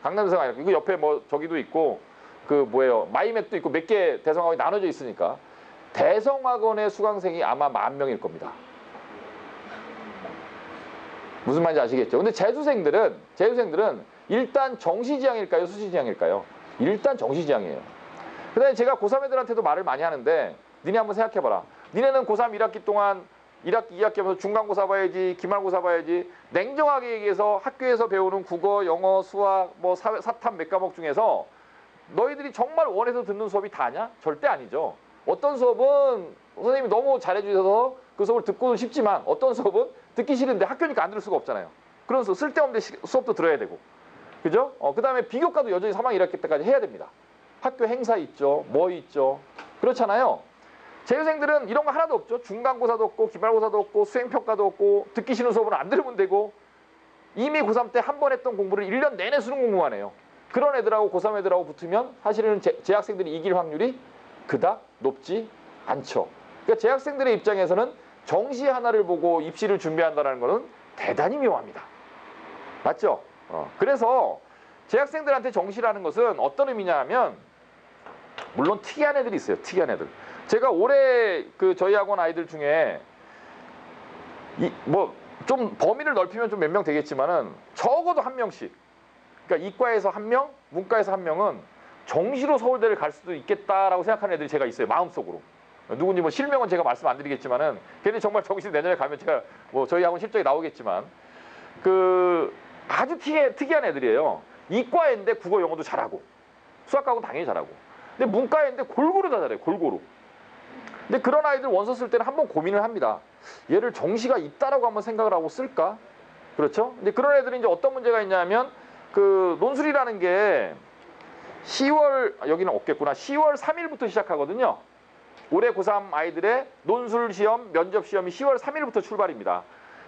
강남대성 아니고, 이거 옆에 뭐 저기도 있고 그 뭐예요, 마이맥도 있고 몇 개 대성학원이 나눠져 있으니까 대성학원의 수강생이 아마 10,000명일 겁니다. 무슨 말인지 아시겠죠? 근데 재수생들은 일단 정시지향일까요? 수시지향일까요? 일단 정시지향이에요. 그 다음에 제가 고3 애들한테도 말을 많이 하는데, 니네 한번 생각해봐라. 니네는 고3 1학기 동안 1학기, 2학기 하면서 중간고사 봐야지, 기말고사 봐야지. 냉정하게 얘기해서 학교에서 배우는 국어, 영어, 수학, 뭐 사탐 몇 과목 중에서 너희들이 정말 원해서 듣는 수업이 다냐? 절대 아니죠. 어떤 수업은 선생님이 너무 잘해주셔서 그 수업을 듣고는 싶지만, 어떤 수업은 듣기 싫은데 학교니까 안 들을 수가 없잖아요. 그런 쓸데없는 수업도 들어야 되고. 그죠? 그 다음에 비교과도 여전히 3학기 1학기 때까지 해야 됩니다. 학교 행사 있죠. 뭐 있죠. 그렇잖아요. 재수생들은 이런 거 하나도 없죠. 중간고사도 없고 기말고사도 없고 수행평가도 없고 듣기 싫은 수업은 안 들으면 되고 이미 고3 때 한 번 했던 공부를 1년 내내 수능 공부만 해요. 그런 애들하고 고3 애들하고 붙으면 사실은 재학생들이 이길 확률이 그닥 높지 않죠. 그러니까 재학생들의 입장에서는 정시 하나를 보고 입시를 준비한다는 것은 대단히 묘합니다. 맞죠? 그래서 재학생들한테 정시라는 것은 어떤 의미냐 하면, 물론 특이한 애들이 있어요. 특이한 애들. 제가 올해 그 저희 학원 아이들 중에 뭐 좀 범위를 넓히면 좀 몇 명 되겠지만은 적어도 한 명씩, 그러니까 이과에서 한 명, 문과에서 한 명은 정시로 서울대를 갈 수도 있겠다라고 생각하는 애들이 제가 있어요. 마음속으로. 누군지 뭐 실명은 제가 말씀 안 드리겠지만은 걔네 정말 정시 내년에 가면 제가 뭐 저희 학원 실적이 나오겠지만 그 아주 특이한 애들이에요. 이과인데 국어 영어도 잘하고 수학하고 당연히 잘하고, 근데 문과인데 골고루 다 잘해요. 골고루. 근데 그런 아이들 원서 쓸 때는 한번 고민을 합니다. 얘를 정시가 있다라고 한번 생각을 하고 쓸까? 그렇죠? 근데 그런 애들이 이제 어떤 문제가 있냐면, 그 논술이라는 게 10월, 여기는 없겠구나. 10월 3일부터 시작하거든요. 올해 고3 아이들의 논술 시험, 면접 시험이 10월 3일부터 출발입니다.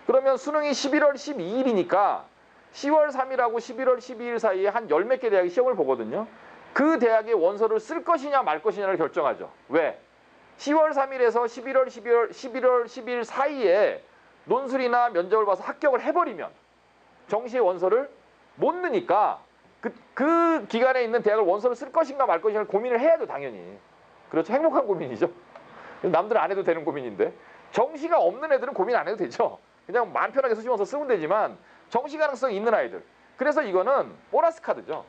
그러면 수능이 11월 12일이니까 10월 3일하고 11월 12일 사이에 한 열 몇 개 대학이 시험을 보거든요. 그 대학의 원서를 쓸 것이냐 말 것이냐를 결정하죠. 왜? 10월 3일에서 11월 12일 사이에 논술이나 면접을 봐서 합격을 해버리면 정시의 원서를 못 넣으니까 그 기간에 있는 대학을 원서를 쓸 것인가 말 것인가를 고민을 해야죠. 당연히. 그렇죠. 행복한 고민이죠. 남들은 안 해도 되는 고민인데, 정시가 없는 애들은 고민 안 해도 되죠. 그냥 마음 편하게 수시원서 쓰면 되지만 정시 가능성이 있는 아이들, 그래서 이거는 보너스 카드죠.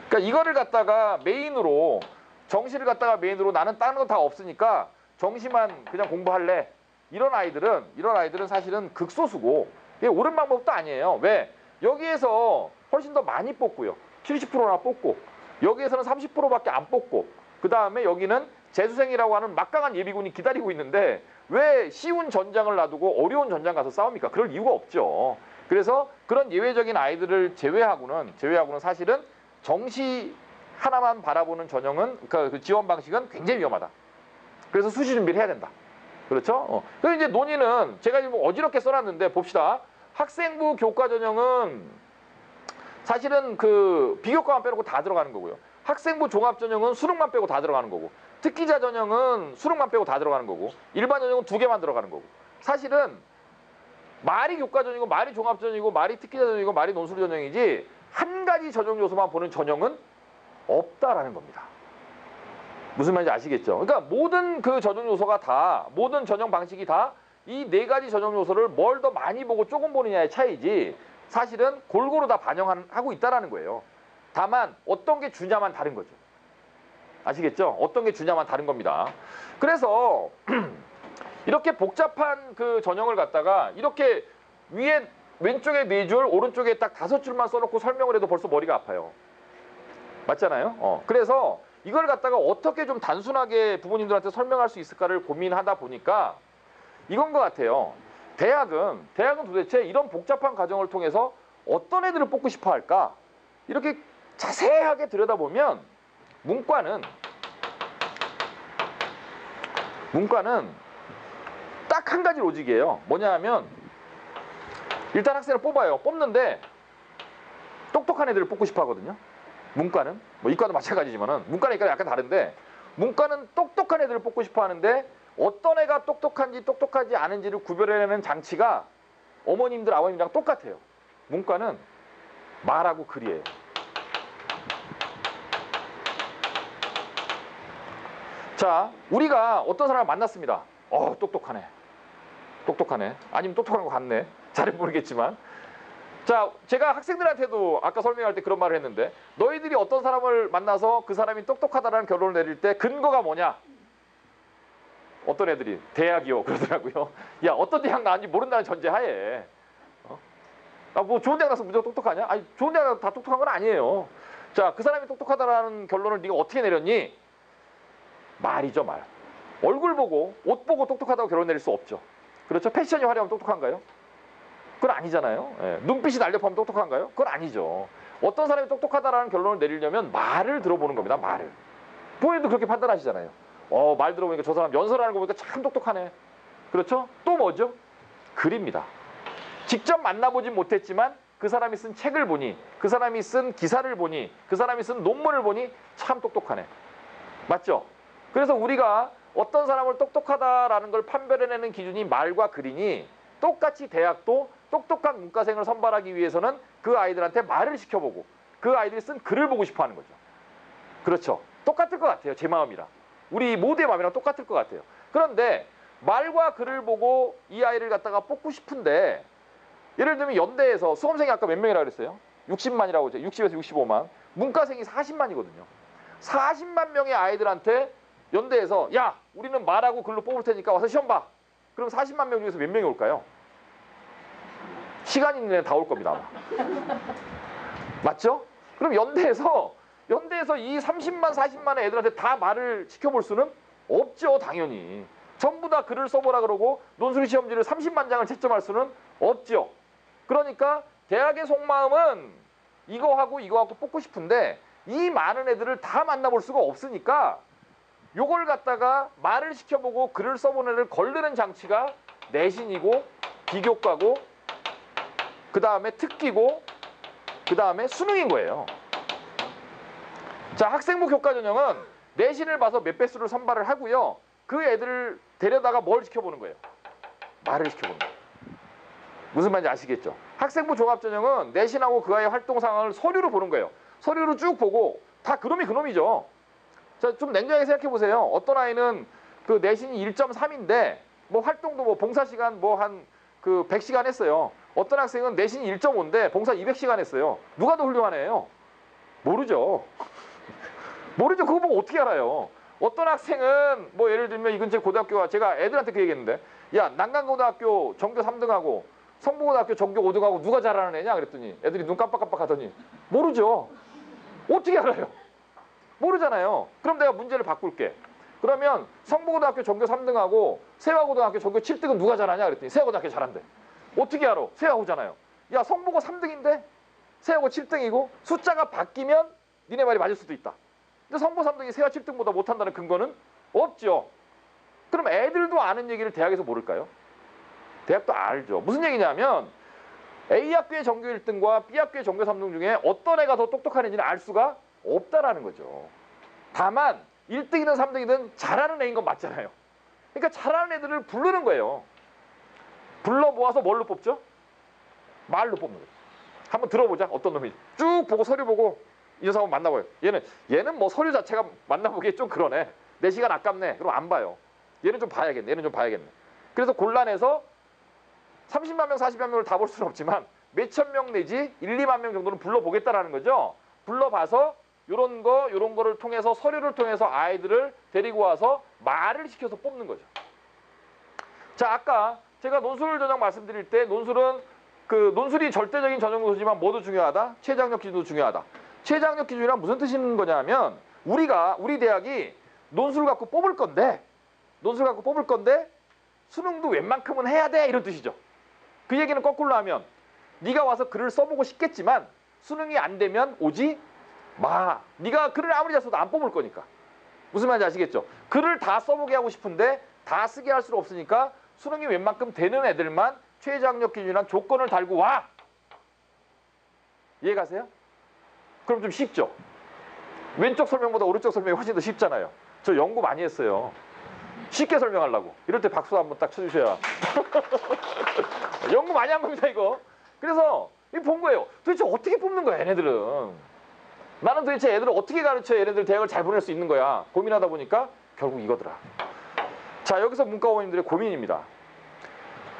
그러니까 이거를 갖다가 메인으로, 정시를 갖다가 메인으로 나는 다른 거 다 없으니까 정시만 그냥 공부할래, 이런 아이들은 사실은 극소수고 이게 옳은 방법도 아니에요. 왜? 여기에서 훨씬 더 많이 뽑고요. 70%나 뽑고, 여기에서는 30%밖에 안 뽑고, 그 다음에 여기는 재수생이라고 하는 막강한 예비군이 기다리고 있는데 왜 쉬운 전장을 놔두고 어려운 전장 가서 싸웁니까? 그럴 이유가 없죠. 그래서 그런 예외적인 아이들을 제외하고는 사실은 정시 하나만 바라보는 전형은, 그 지원 방식은 굉장히 위험하다. 그래서 수시 준비를 해야 된다. 그렇죠? 그래서 이제 논의는 제가 지금 어지럽게 써놨는데 봅시다. 학생부 교과 전형은 사실은 그 비교과만 빼놓고 다 들어가는 거고요. 학생부 종합 전형은 수능만 빼고 다 들어가는 거고, 특기자 전형은 수능만 빼고 다 들어가는 거고, 일반 전형은 2개만 들어가는 거고. 사실은 말이 교과 전형이고 말이 종합 전형이고 말이 특기자 전형이고 말이 논술 전형이지 한 가지 전형 요소만 보는 전형은 없다라는 겁니다. 무슨 말인지 아시겠죠? 그러니까 모든 그 전형 요소가 다, 모든 전형 방식이 다 이 네 가지 전형 요소를 뭘 더 많이 보고 조금 보느냐의 차이지 사실은 골고루 다 반영하고 있다라는 거예요. 다만 어떤 게 주냐만 다른 거죠. 아시겠죠? 어떤 게 주냐만 다른 겁니다. 그래서 이렇게 복잡한 그 전형을 갖다가 이렇게 위에 왼쪽에 4줄, 오른쪽에 딱 5줄만 써놓고 설명을 해도 벌써 머리가 아파요. 맞잖아요? 그래서 이걸 갖다가 어떻게 좀 단순하게 부모님들한테 설명할 수 있을까를 고민하다 보니까 이건 것 같아요. 대학은 도대체 이런 복잡한 과정을 통해서 어떤 애들을 뽑고 싶어 할까? 이렇게 자세하게 들여다보면 문과는 딱 한 가지 로직이에요. 뭐냐 하면 일단 학생을 뽑아요. 뽑는데 똑똑한 애들을 뽑고 싶어 하거든요. 문과는, 뭐 이과도 마찬가지지만은 문과는 이과는 약간 다른데, 문과는 똑똑한 애들을 뽑고 싶어 하는데 어떤 애가 똑똑한지 똑똑하지 않은지를 구별해내는 장치가 어머님들 아버님이랑 똑같아요. 문과는 말하고 글이에요. 자, 우리가 어떤 사람을 만났습니다. 똑똑하네. 아니면 똑똑한 것 같네. 잘은 모르겠지만. 자, 제가 학생들한테도 아까 설명할 때 그런 말을 했는데, 너희들이 어떤 사람을 만나서 그 사람이 똑똑하다라는 결론을 내릴 때 근거가 뭐냐? 어떤 애들이 대학이요 그러더라고요. 야, 어떤 대학 나왔는지 모른다는 전제하에 뭐 좋은 대학 나서 무조건 똑똑하냐? 아니, 좋은 대학 나서 다 똑똑한 건 아니에요. 자, 그 사람이 똑똑하다라는 결론을 네가 어떻게 내렸니? 말이죠, 말. 얼굴 보고 옷 보고 똑똑하다고 결론 내릴 수 없죠. 그렇죠? 패션이 화려하면 똑똑한가요? 그건 아니잖아요. 예. 눈빛이 날렵하면 똑똑한가요? 그건 아니죠. 어떤 사람이 똑똑하다라는 결론을 내리려면 말을 들어보는 겁니다. 말을. 부모님도 그렇게 판단하시잖아요. 말 들어보니까 저 사람 연설하는 거 보니까 참 똑똑하네. 그렇죠? 또 뭐죠? 글입니다. 직접 만나보진 못했지만 그 사람이 쓴 책을 보니, 그 사람이 쓴 기사를 보니, 그 사람이 쓴 논문을 보니 참 똑똑하네. 맞죠? 그래서 우리가 어떤 사람을 똑똑하다라는 걸 판별해내는 기준이 말과 글이니, 똑같이 대학도 똑똑한 문과생을 선발하기 위해서는 그 아이들한테 말을 시켜보고 그 아이들이 쓴 글을 보고 싶어 하는 거죠. 그렇죠. 똑같을 것 같아요. 제 마음이랑. 우리 모두의 마음이랑 똑같을 것 같아요. 그런데 말과 글을 보고 이 아이를 갖다가 뽑고 싶은데, 예를 들면 연대에서 수험생이 아까 몇 명이라고 그랬어요? 60만이라고 했죠. 60에서 65만. 문과생이 40만이거든요. 40만 명의 아이들한테 연대에서 야, 우리는 말하고 글로 뽑을 테니까 와서 시험 봐. 그럼 40만 명 중에서 몇 명이 올까요? 시간 있는 애는 다 올 겁니다, 아마. 맞죠? 그럼 연대에서 이 30만, 40만의 애들한테 다 말을 시켜볼 수는 없죠, 당연히. 전부 다 글을 써보라 그러고 논술 시험지를 30만 장을 채점할 수는 없죠. 그러니까 대학의 속마음은 이거 하고 뽑고 싶은데 이 많은 애들을 다 만나볼 수가 없으니까 요걸 갖다가 말을 시켜보고 글을 써본 애를 걸르는 장치가 내신이고 비교과고 그 다음에 특기고 그 다음에 수능인 거예요. 자, 학생부 교과 전형은 내신을 봐서 몇 배수를 선발을 하고요. 그 애들을 데려다가 뭘 시켜보는 거예요? 말을 시켜보는 거예요. 무슨 말인지 아시겠죠? 학생부 종합 전형은 내신하고 그 아이의 활동 상황을 서류로 보는 거예요. 서류로 쭉 보고 다 그놈이 그놈이죠. 자, 좀 냉정하게 생각해 보세요. 어떤 아이는 그 내신이 1.3인데 뭐 활동도 뭐 봉사 시간 뭐 한 그 100시간 했어요. 어떤 학생은 내신이 1.5인데 봉사 200시간 했어요. 누가 더 훌륭한 애예요? 모르죠. 모르죠. 그거 보고 어떻게 알아요? 어떤 학생은 뭐 예를 들면 이 근처 고등학교가, 제가 애들한테 그 얘기했는데, 야, 난강고등학교 전교 3등하고 성북고등학교 전교 5등하고 누가 잘하는 애냐 그랬더니 애들이 눈 깜빡깜빡 하더니 모르죠. 어떻게 알아요? 모르잖아요. 그럼 내가 문제를 바꿀게. 그러면 성북고등학교 전교 3등하고 세화고등학교 전교 7등은 누가 잘하냐 그랬더니 세화고등학교 잘한대. 어떻게 알아? 세화고잖아요. 야, 성북고 3등인데 세화고 7등이고 숫자가 바뀌면 니네 말이 맞을 수도 있다. 근데 성북 3등이 세화 7등보다 못한다는 근거는 없죠. 그럼 애들도 아는 얘기를 대학에서 모를까요? 대학도 알죠. 무슨 얘기냐면 A학교의 전교 1등과 B학교의 전교 3등 중에 어떤 애가 더 똑똑한 애인지는 알 수가 없다라는 거죠. 다만 1등이든 3등이든 잘하는 애인 건 맞잖아요. 그러니까 잘하는 애들을 부르는 거예요. 불러 모아서 뭘로 뽑죠? 말로 뽑는 거예요. 한번 들어보자. 어떤 놈이. 쭉 보고 서류 보고 이 녀석 한번 만나봐요. 얘는 뭐 서류 자체가 만나보기에 좀 그러네. 내 시간 아깝네. 그럼 안 봐요. 얘는 좀 봐야겠네. 얘는 좀 봐야겠네. 그래서 골라내서 30만 명, 40만 명을 다 볼 수는 없지만 몇천 명 내지 1, 2만 명 정도는 불러보겠다라는 거죠. 불러봐서 요런 거를 통해서 서류를 통해서 아이들을 데리고 와서 말을 시켜서 뽑는 거죠. 자, 아까 제가 논술 전형 말씀드릴 때 논술이 절대적인 전형 요소지만 뭐도 중요하다? 최저학력 기준도 중요하다. 최저학력 기준이란 무슨 뜻인 거냐면 우리 대학이 논술 갖고 뽑을 건데 수능도 웬만큼은 해야 돼 이런 뜻이죠. 그 얘기는 거꾸로 하면 네가 와서 글을 써보고 싶겠지만 수능이 안 되면 오지 마. 네가 글을 아무리 잘 써도 안 뽑을 거니까. 무슨 말인지 아시겠죠? 글을 다 써보게 하고 싶은데 다 쓰게 할 수는 없으니까 수능이 웬만큼 되는 애들만 최저학력 기준이란 조건을 달고 와. 이해가세요? 그럼 좀 쉽죠? 왼쪽 설명보다 오른쪽 설명이 훨씬 더 쉽잖아요. 저 연구 많이 했어요. 쉽게 설명하려고. 이럴 때 박수 한번 딱 쳐주셔야. 연구 많이 한 겁니다, 이거. 그래서 이거 본 거예요. 도대체 어떻게 뽑는 거야, 얘네들은. 나는 도대체 애들을 어떻게 가르쳐야 얘네들 대학을 잘 보낼 수 있는 거야. 고민하다 보니까 결국 이거더라. 자, 여기서 문과 어머님들의 고민입니다.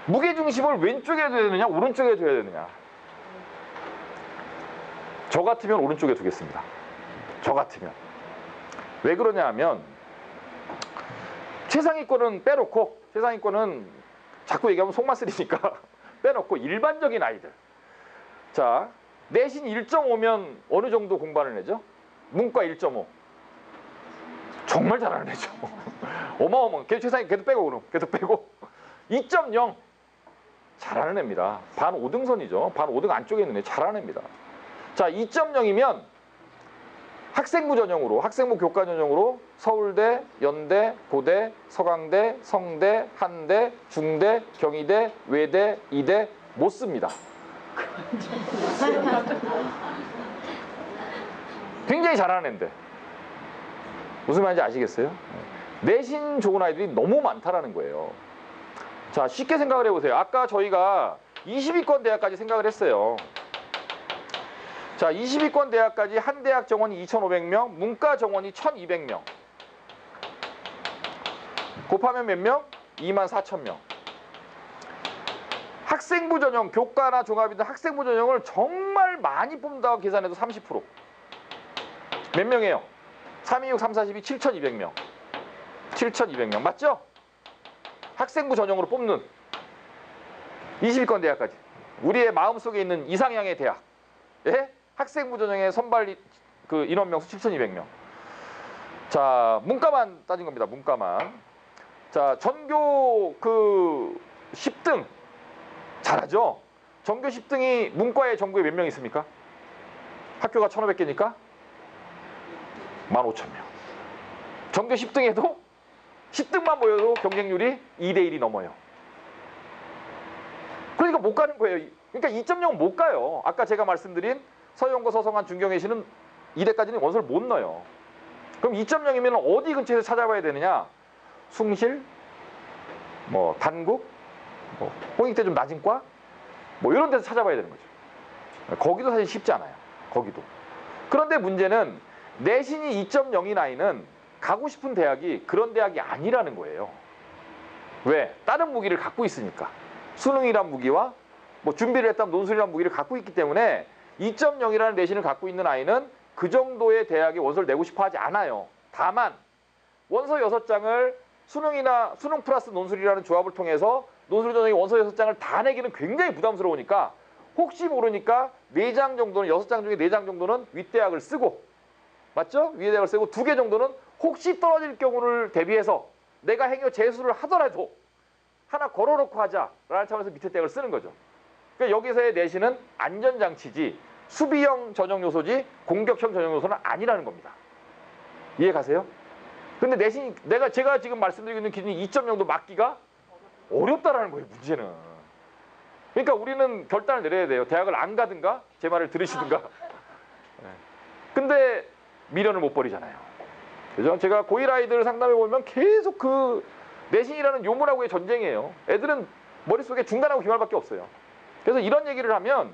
무게중심을 왼쪽에 둬야 되느냐, 오른쪽에 둬야 되느냐. 저 같으면 오른쪽에 두겠습니다. 저 같으면. 왜 그러냐 하면 최상위권은 빼놓고, 최상위권은 자꾸 얘기하면 속만 쓰리니까 빼놓고 일반적인 아이들. 자, 내신 1.5면 어느 정도 공부하는 애죠? 문과 1.5. 정말 잘하는 애죠. 어마어마. 걔 최상위, 걔도 빼고 그럼. 걔도 빼고. 2.0. 잘하는 애입니다. 반 5등선이죠. 반 5등 안쪽에 있는 애 잘하는 애입니다. 자, 2.0이면 학생부 전형으로, 학생부 교과 전형으로 서울대, 연대, 고대, 서강대, 성대, 한대, 중대, 경희대, 외대, 이대 못 씁니다. 굉장히 잘하는 애인데 무슨 말인지 아시겠어요? 내신 좋은 아이들이 너무 많다라는 거예요. 자, 쉽게 생각을 해보세요. 아까 저희가 20위권 대학까지 생각을 했어요. 자, 20위권 대학까지 한 대학 정원이 2,500명, 문과 정원이 1,200명. 곱하면 몇 명? 24,000명. 학생부 전형, 교과나 종합이든 학생부 전형을 정말 많이 뽑는다고 계산해도 30%. 몇 명이에요? 3, 2, 6, 3, 4, 12, 7,200명. 7,200명. 맞죠? 학생부 전형으로 뽑는 20위권 대학까지. 우리의 마음속에 있는 이상향의 대학. 예? 학생부 전형의 선발 그 인원 명수 7,200명. 자, 문과만 따진 겁니다. 문과만. 자, 전교 그 10등 잘하죠? 전교 10등이 문과에 전국에 몇 명 있습니까? 학교가 1,500개니까 15,000명. 전교 10등에도 10등만 모여도 경쟁률이 2대1이 넘어요. 그러니까 못 가는 거예요. 그러니까 2.0은 못 가요. 아까 제가 말씀드린 서영고, 서성한, 중경외시는 2대까지는 원서를 못 넣어요. 그럼 2.0이면 어디 근처에서 찾아봐야 되느냐? 숭실, 뭐 단국, 뭐 홍익대 좀 낮은 과, 뭐 이런 데서 찾아봐야 되는 거죠. 거기도 사실 쉽지 않아요. 거기도. 그런데 문제는 내신이 2.0인 아이는 가고 싶은 대학이 그런 대학이 아니라는 거예요. 왜? 다른 무기를 갖고 있으니까. 수능이란 무기와 뭐 준비를 했다면 논술이란 무기를 갖고 있기 때문에 2.0이라는 내신을 갖고 있는 아이는 그 정도의 대학에 원서를 내고 싶어 하지 않아요. 다만 원서 6장을 수능이나 수능 플러스 논술이라는 조합을 통해서 논술 전형의 원서 6장을 다 내기는 굉장히 부담스러우니까 혹시 모르니까 4장 정도는 6장 중에 4장 정도는 윗대학을 쓰고 맞죠? 윗대학을 쓰고 2개 정도는 혹시 떨어질 경우를 대비해서 내가 행여 재수를 하더라도 하나 걸어놓고 하자라는 차원에서 밑에 대학을 쓰는 거죠. 그러니까 여기서의 내신은 안전장치지 수비형 전형 요소지 공격형 전형 요소는 아니라는 겁니다. 이해 가세요? 근데 내신 제가 지금 말씀드리고 있는 기준이 2.0도 맞기가 어렵다라는 거예요. 문제는. 그러니까 우리는 결단을 내려야 돼요. 대학을 안 가든가 제 말을 들으시든가. 근데 미련을 못 버리잖아요. 그죠? 제가 고1 아이들 상담해 보면 계속 그 내신이라는 요물하고의 전쟁이에요. 애들은 머릿속에 중간하고 기말밖에 없어요. 그래서 이런 얘기를 하면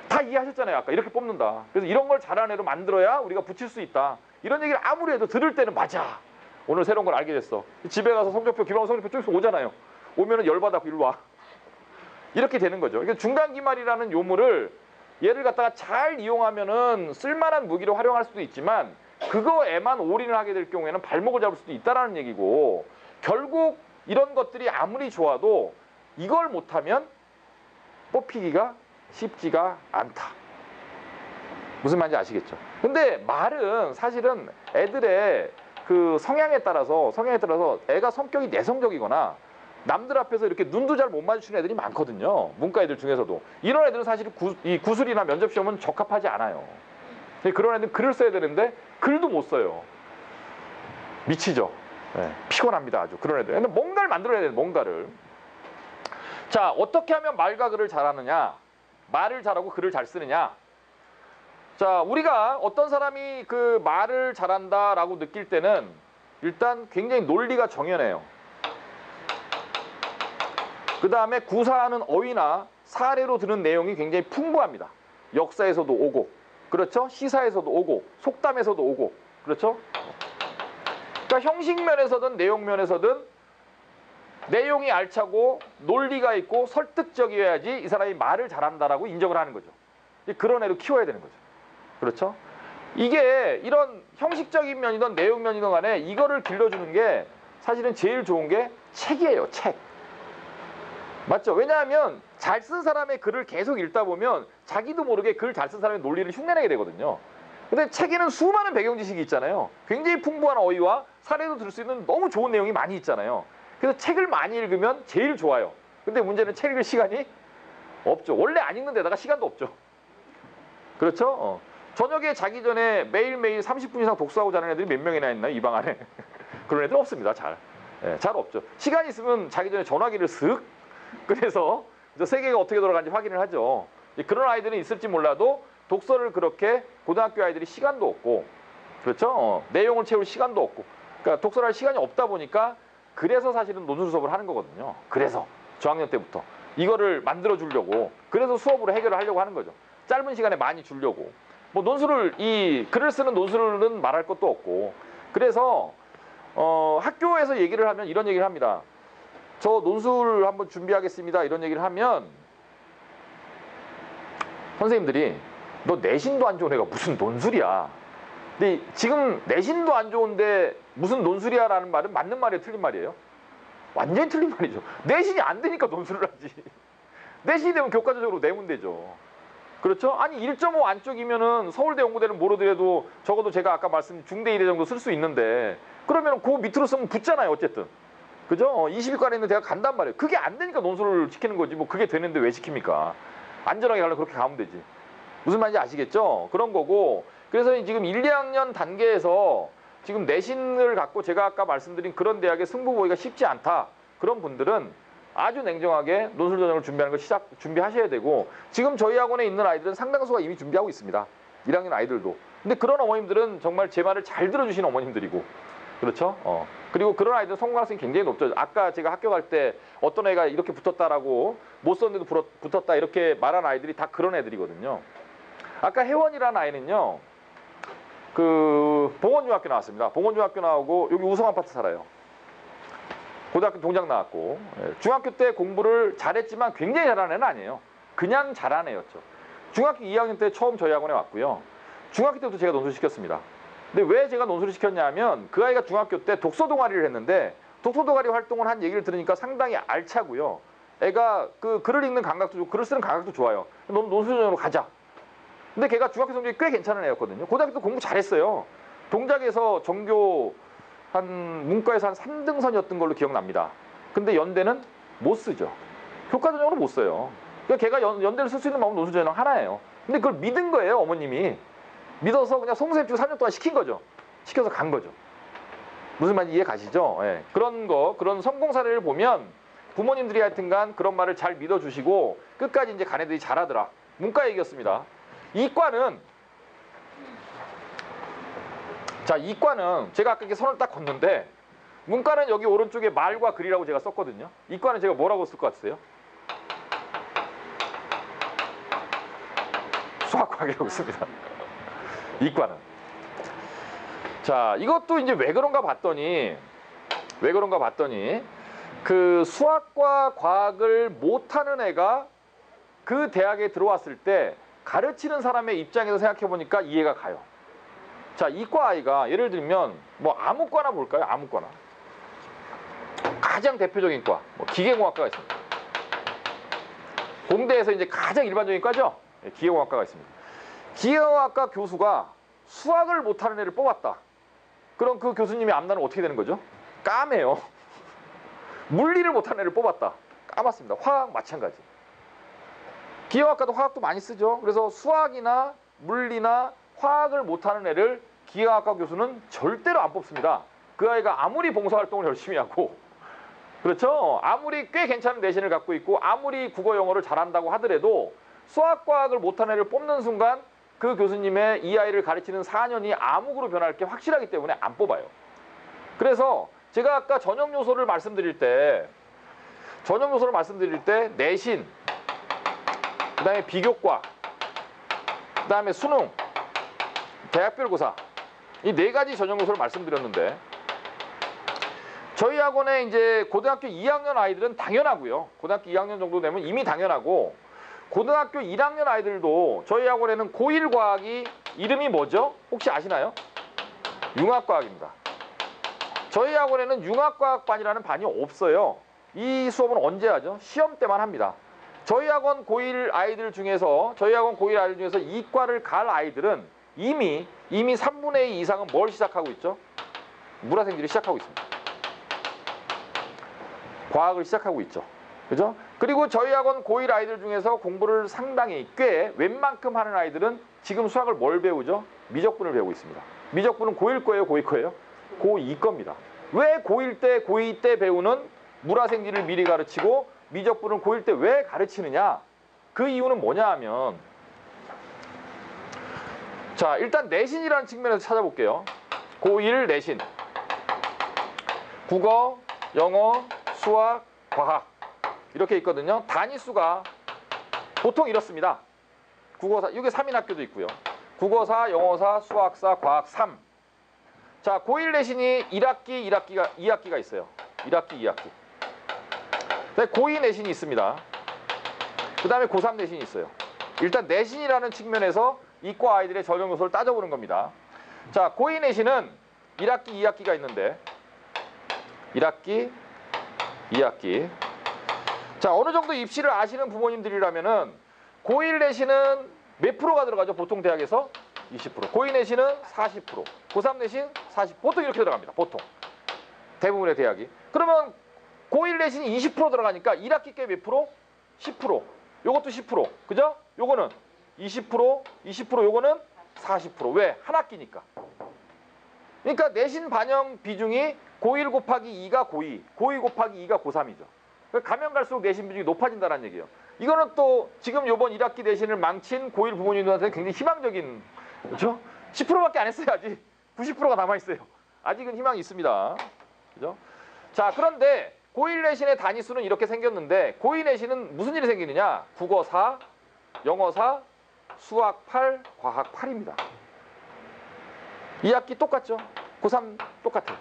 다 이해하셨잖아요. 아까 이렇게 뽑는다. 그래서 이런 걸 잘하는 애로 만들어야 우리가 붙일 수 있다. 이런 얘기를 아무리 해도 들을 때는 맞아. 오늘 새로운 걸 알게 됐어. 집에 가서 성적표, 기말 성적표 쭉서 오잖아요. 오면은 열받아. 이리 와. 이렇게 되는 거죠. 그러니까 중간 기말이라는 요물을 얘를 갖다가 잘 이용하면은 쓸만한 무기로 활용할 수도 있지만 그거에만 올인을 하게 될 경우에는 발목을 잡을 수도 있다라는 얘기고 결국 이런 것들이 아무리 좋아도 이걸 못하면 뽑히기가 쉽지가 않다. 무슨 말인지 아시겠죠? 근데 말은 사실은 애들의 그 성향에 따라서 애가 성격이 내성적이거나 남들 앞에서 이렇게 눈도 잘 못 마주치는 애들이 많거든요. 문과 애들 중에서도. 이런 애들은 사실 이 구술이나 면접시험은 적합하지 않아요. 그런 애들은 글을 써야 되는데 글도 못 써요. 미치죠. 네, 피곤합니다. 아주 그런 애들. 뭔가를 만들어야 돼요. 뭔가를. 자, 어떻게 하면 말과 글을 잘하느냐? 말을 잘하고 글을 잘 쓰느냐? 자, 우리가 어떤 사람이 그 말을 잘한다라고 느낄 때는 일단 굉장히 논리가 정연해요. 그 다음에 구사하는 어휘나 사례로 드는 내용이 굉장히 풍부합니다. 역사에서도 오고, 그렇죠? 시사에서도 오고, 속담에서도 오고, 그렇죠? 그러니까 형식 면에서든 내용 면에서든 내용이 알차고 논리가 있고 설득적이어야지 이 사람이 말을 잘한다라고 인정을 하는 거죠. 그런 애로 키워야 되는 거죠. 그렇죠? 이게 이런 형식적인 면이든 내용 면이든 간에 이거를 길러주는 게 사실은 제일 좋은 게 책이에요. 책. 맞죠? 왜냐하면 잘 쓴 사람의 글을 계속 읽다 보면 자기도 모르게 글 잘 쓴 사람의 논리를 흉내내게 되거든요. 근데 책에는 수많은 배경 지식이 있잖아요. 굉장히 풍부한 어휘와 사례도 들 수 있는 너무 좋은 내용이 많이 있잖아요. 그래서 책을 많이 읽으면 제일 좋아요. 근데 문제는 책 읽을 시간이 없죠. 원래 안 읽는 데다가 시간도 없죠. 그렇죠? 저녁에 자기 전에 매일매일 30분 이상 독서하고 자는 애들이 몇 명이나 있나요? 이 방 안에. 그런 애들 없습니다. 잘. 잘 없죠. 시간 있으면 자기 전에 전화기를 쓱 꺼내서 그래서 세계가 어떻게 돌아가는지 확인을 하죠. 그런 아이들은 있을지 몰라도 독서를 그렇게 고등학교 아이들이 시간도 없고, 그렇죠? 내용을 채울 시간도 없고, 그러니까 독서를 할 시간이 없다 보니까 그래서 사실은 논술 수업을 하는 거거든요. 그래서 저학년 때부터 이거를 만들어 주려고, 그래서 수업으로 해결을 하려고 하는 거죠. 짧은 시간에 많이 주려고. 뭐 논술을, 이 글을 쓰는 논술은 말할 것도 없고, 그래서 학교에서 얘기를 하면 이런 얘기를 합니다. 저 논술 한번 준비하겠습니다, 이런 얘기를 하면 선생님들이 너 내신도 안 좋은 애가 무슨 논술이야. 근데 지금 내신도 안 좋은데 무슨 논술이야 라는 말은 맞는 말이에요, 틀린 말이에요? 완전히 틀린 말이죠. 내신이 안 되니까 논술을 하지. 내신이 되면 교과서적으로 내면 되죠. 그렇죠? 아니 1.5 안쪽이면은 서울대 연구대는 모르더라도 적어도 제가 아까 말씀드린 중대 1회 정도 쓸 수 있는데, 그러면 그 밑으로 쓰면 붙잖아요, 어쨌든. 그죠? 20위권에 있는 대학 간단 말이에요. 그게 안 되니까 논술을 시키는 거지. 뭐 그게 되는데 왜 시킵니까? 안전하게 가려면 그렇게 가면 되지. 무슨 말인지 아시겠죠? 그런 거고. 그래서 지금 1, 2학년 단계에서 지금 내신을 갖고 제가 아까 말씀드린 그런 대학에 승부 보기가 쉽지 않다, 그런 분들은 아주 냉정하게 논술 전형을 준비하는 걸 준비하셔야 되고, 지금 저희 학원에 있는 아이들은 상당수가 이미 준비하고 있습니다. 1학년 아이들도. 근데 그런 어머님들은 정말 제 말을 잘 들어주시는 어머님들이고, 그렇죠? 그리고 그런 아이들은 성공 가능성이 굉장히 높죠. 아까 제가 학교 갈 때 어떤 애가 이렇게 붙었다라고, 못 썼는데도 붙었다 이렇게 말한 아이들이 다 그런 애들이거든요. 아까 혜원이라는 아이는요, 그 봉원중학교 나왔습니다. 봉원중학교 나오고 여기 우성 아파트 살아요. 고등학교 동작 나왔고, 중학교 때 공부를 잘했지만 굉장히 잘하는 애는 아니에요. 그냥 잘하는 애였죠. 중학교 2학년 때 처음 저희 학원에 왔고요. 중학교 때부터 제가 논술 시켰습니다. 근데 왜 제가 논술을 시켰냐 하면, 그 아이가 중학교 때 독서 동아리를 했는데, 독서 동아리 활동을 한 얘기를 들으니까 상당히 알차고요. 애가 그 글을 읽는 감각도 좋고 글을 쓰는 감각도 좋아요. 논술 전형으로 가자. 근데 걔가 중학교 성적이 꽤 괜찮은 애였거든요. 고등학교 때 공부 잘했어요. 동작에서 전교 문과에서 한 3등선이었던 걸로 기억납니다. 근데 연대는 못 쓰죠. 교과 전형으로 못 써요. 그러니까 걔가 연대를 쓸 수 있는 방법은 논술 전형 하나예요. 근데 그걸 믿은 거예요, 어머님이. 믿어서 그냥 송쌤 찍고 3년 동안 시킨 거죠. 시켜서 간 거죠. 무슨 말인지 이해 가시죠? 예. 그런 성공 사례를 보면 부모님들이 하여튼간 그런 말을 잘 믿어주시고 끝까지 이제 간 애들이 잘하더라. 문과 얘기였습니다. 이과는 제가 아까 이렇게 선을 딱 걷는데, 문과는 여기 오른쪽에 말과 글이라고 제가 썼거든요. 이과는 제가 뭐라고 쓸 것 같으세요? 수학과학이라고 씁니다. 이과는. 자, 이것도 이제 왜 그런가 봤더니 그 수학과 과학을 못하는 애가 그 대학에 들어왔을 때 가르치는 사람의 입장에서 생각해 보니까 이해가 가요. 자, 이과 아이가 예를 들면 뭐 아무 과나 볼까요? 아무 과나. 가장 대표적인 과, 뭐 기계공학과가 있습니다. 공대에서 이제 가장 일반적인 과죠. 기계공학과가 있습니다. 기계공학과 교수가 수학을 못하는 애를 뽑았다. 그럼 그 교수님의 앞날은 어떻게 되는 거죠? 까매요. 물리를 못하는 애를 뽑았다. 까맣습니다. 화학 마찬가지. 기계학과도 화학도 많이 쓰죠. 그래서 수학이나 물리나 화학을 못하는 애를 기계학과 교수는 절대로 안 뽑습니다. 그 아이가 아무리 봉사활동을 열심히 하고, 그렇죠? 아무리 꽤 괜찮은 내신을 갖고 있고 아무리 국어 영어를 잘한다고 하더라도 수학과학을 못하는 애를 뽑는 순간 그 교수님의 이 아이를 가르치는 4년이 암흑으로 변할 게 확실하기 때문에 안 뽑아요. 그래서 제가 아까 전형 요소를 말씀드릴 때 내신, 그 다음에 비교과, 그 다음에 수능, 대학별고사, 이 4가지 전형 요소를 말씀드렸는데, 저희 학원에 이제 고등학교 2학년 아이들은 당연하고요. 고등학교 2학년 정도 되면 이미 당연하고, 고등학교 1학년 아이들도 저희 학원에는 고1 과학이 이름이 뭐죠? 혹시 아시나요? 융합과학입니다. 저희 학원에는 융합과학반이라는 반이 없어요. 이 수업은 언제 하죠? 시험 때만 합니다. 저희 학원 고1 아이들 중에서 이과를 갈 아이들은 이미 3분의 2 이상은 뭘 시작하고 있죠? 물화생지를 시작하고 있습니다. 과학을 시작하고 있죠. 그죠? 그리고 저희 학원 고1 아이들 중에서 공부를 상당히 꽤 웬만큼 하는 아이들은 지금 수학을 뭘 배우죠? 미적분을 배우고 있습니다. 미적분은 고1 거예요, 고2 거예요? 고2 겁니다. 왜 고1 때, 고2 때 배우는 물화생지를 미리 가르치고 미적분을 고1 때 왜 가르치느냐? 그 이유는 뭐냐 하면, 자, 일단 내신이라는 측면에서 찾아볼게요. 고1 내신. 국어, 영어, 수학, 과학 이렇게 있거든요. 단위수가 보통 이렇습니다. 국어사, 이게 3인 학교도 있고요. 국어사, 영어사, 수학사, 과학 3. 자, 고1 내신이 1학기, 2학기가 있어요. 1학기, 2학기. 고2 내신이 있습니다. 그 다음에 고3 내신이 있어요. 일단 내신이라는 측면에서 이과 아이들의 적용 요소를 따져보는 겁니다. 자, 고2 내신은 1학기, 2학기가 있는데 1학기, 2학기. 자, 어느 정도 입시를 아시는 부모님들이라면은 고1 내신은 몇 프로가 들어가죠? 보통 대학에서 20%. 고2 내신은 40%. 고3 내신 40%. 보통 이렇게 들어갑니다. 보통. 대부분의 대학이. 그러면 고1 내신이 20% 들어가니까 1학기 께 몇 프로? 10%. 요것도 10%. 그죠? 요거는 20%, 20%, 요거는 40%. 왜? 한 학기니까. 그러니까 내신 반영 비중이 고1 곱하기 2가 고2, 고2 곱하기 2가 고3이죠. 가면 갈수록 내신 비중이 높아진다는 얘기예요. 이거는 또 지금 요번 1학기 내신을 망친 고1 부모님들한테 굉장히 희망적인, 그렇죠? 10%밖에 안 했어요, 아직. 90%가 남아있어요. 아직은 희망이 있습니다. 그죠? 자, 그런데 고1 내신의 단위수는 이렇게 생겼는데 고2 내신은 무슨 일이 생기느냐? 국어 4, 영어 4, 수학 8, 과학 8입니다. 2학기 똑같죠? 고3 똑같아요.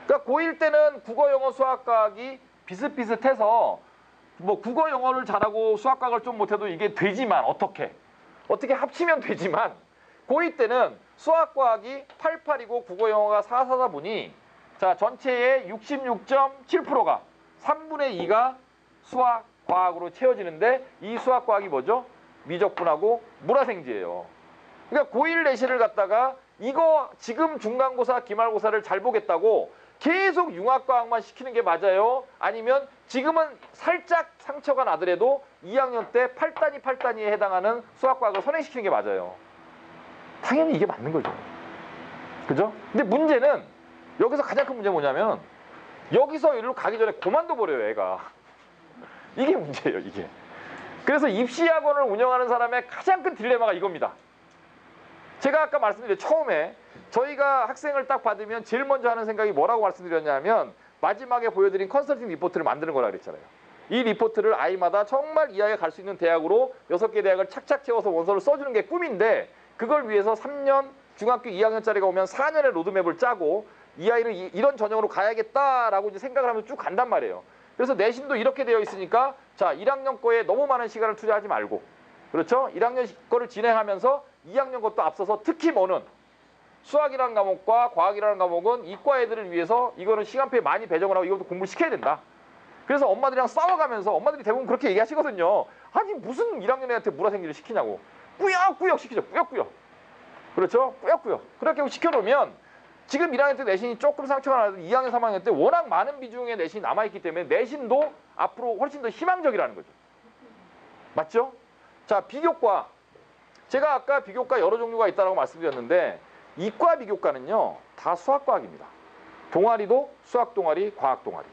그러니까 고1 때는 국어, 영어, 수학, 과학이 비슷비슷해서 뭐 국어, 영어를 잘하고 수학, 과학을 좀 못해도 이게 되지만 어떻게 합치면 되지만 고2 때는 수학, 과학이 88이고 국어, 영어가 44다 보니 자, 전체의 66.7%가 3분의 2가 수학, 과학으로 채워지는데 이 수학, 과학이 뭐죠? 미적분하고 물화생지예요. 그러니까 고1 내신을 갖다가 이거 지금 중간고사, 기말고사를 잘 보겠다고 계속 융합과학만 시키는 게 맞아요? 아니면 지금은 살짝 상처가 나더라도 2학년 때 8단위에 해당하는 수학과학을 선행시키는 게 맞아요? 당연히 이게 맞는 거죠. 그죠? 근데 문제는 여기서 가장 큰 문제는 뭐냐면 여기서 이리로 가기 전에 그만둬 버려요, 애가. 이게 문제예요, 이게. 그래서 입시학원을 운영하는 사람의 가장 큰 딜레마가 이겁니다. 제가 아까 말씀드린 처음에 저희가 학생을 딱 받으면 제일 먼저 하는 생각이 뭐라고 말씀드렸냐면 마지막에 보여드린 컨설팅 리포트를 만드는 거라 그랬잖아요. 이 리포트를 아이마다 정말 이 아이가 갈 수 있는 대학으로 6개 대학을 착착 채워서 원서를 써주는 게 꿈인데 그걸 위해서 3년, 중학교 2학년짜리가 오면 4년의 로드맵을 짜고 이 아이는 이런 전형으로 가야겠다라고 이제 생각을 하면서 쭉 간단 말이에요. 그래서 내신도 이렇게 되어 있으니까 자, 1학년 거에 너무 많은 시간을 투자하지 말고 그렇죠? 1학년 거를 진행하면서 2학년 것도 앞서서 특히 뭐는 수학이라는 과목과 과학이라는 과목은 이과 애들을 위해서 이거는 시간표에 많이 배정을 하고 이것도 공부를 시켜야 된다. 그래서 엄마들이랑 싸워가면서 엄마들이 대부분 그렇게 얘기하시거든요. 아니 무슨 1학년 애한테 물화생지를 시키냐고. 꾸역꾸역 시키죠. 꾸역꾸역. 그렇죠? 꾸역꾸역. 그렇게 시켜놓으면 지금 1학년 때 내신이 조금 상처가 나도 2학년, 3학년 때 워낙 많은 비중의 내신이 남아있기 때문에 내신도 앞으로 훨씬 더 희망적이라는 거죠. 맞죠? 자, 비교과. 제가 아까 비교과 여러 종류가 있다고 말씀드렸는데 이과 비교과는요 다 수학과학입니다. 동아리도 수학 동아리, 과학 동아리.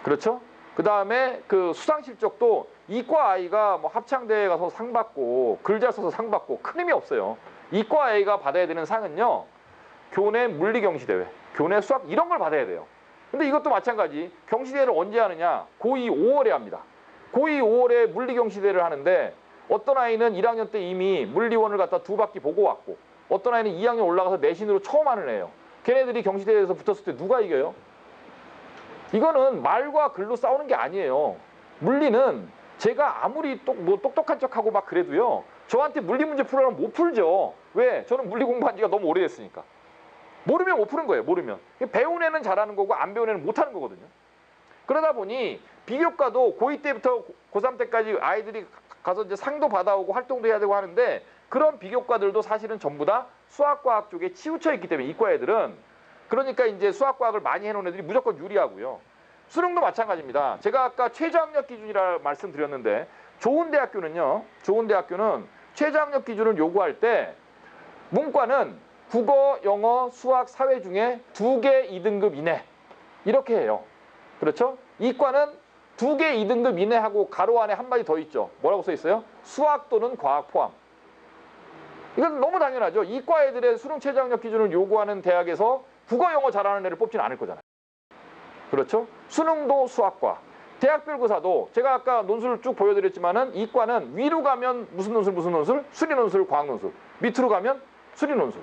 그렇죠? 그 다음에 그 수상 실적도 이과 아이가 뭐 합창대회 가서 상 받고 글 잘 써서 상 받고 큰 의미 없어요. 이과 아이가 받아야 되는 상은요 교내 물리 경시대회, 교내 수학 이런 걸 받아야 돼요. 근데 이것도 마찬가지. 경시대회를 언제 하느냐? 고2 5월에 합니다. 고2 5월에 물리 경시대회를 하는데 어떤 아이는 1학년 때 이미 물리원을 갖다 2바퀴 보고 왔고 어떤 아이는 2학년 올라가서 내신으로 처음 하는 애예요. 걔네들이 경시대회에서 붙었을 때 누가 이겨요? 이거는 말과 글로 싸우는 게 아니에요. 물리는 제가 아무리 뭐 똑똑한 척하고 막 그래도요. 저한테 물리 문제 풀으라면 못 풀죠. 왜? 저는 물리 공부한 지가 너무 오래됐으니까. 모르면 못 푸는 거예요. 모르면. 배운 애는 잘하는 거고 안 배운 애는 못하는 거거든요. 그러다 보니 비교과도 고2 때부터 고3 때까지 아이들이 가서 이제 상도 받아오고 활동도 해야 되고 하는데 그런 비교과들도 사실은 전부 다 수학과학 쪽에 치우쳐 있기 때문에 이과 애들은 그러니까 이제 수학과학을 많이 해놓은 애들이 무조건 유리하고요. 수능도 마찬가지입니다. 제가 아까 최저학력 기준이라 말씀드렸는데 좋은 대학교는 최저학력 기준을 요구할 때 문과는 국어, 영어, 수학, 사회 중에 2개 2등급 이내 이렇게 해요. 그렇죠? 이과는 두 개 2등급 이내하고 가로 안에 한마디 더 있죠. 뭐라고 써 있어요? 수학 또는 과학 포함. 이건 너무 당연하죠. 이과 애들의 수능 최저 학력 기준을 요구하는 대학에서 국어 영어 잘하는 애를 뽑지는 않을 거잖아요. 그렇죠? 수능도 수학과. 대학별 고사도 제가 아까 논술을 쭉 보여드렸지만은 이과는 위로 가면 무슨 논술 무슨 논술? 수리 논술, 과학 논술. 밑으로 가면 수리 논술.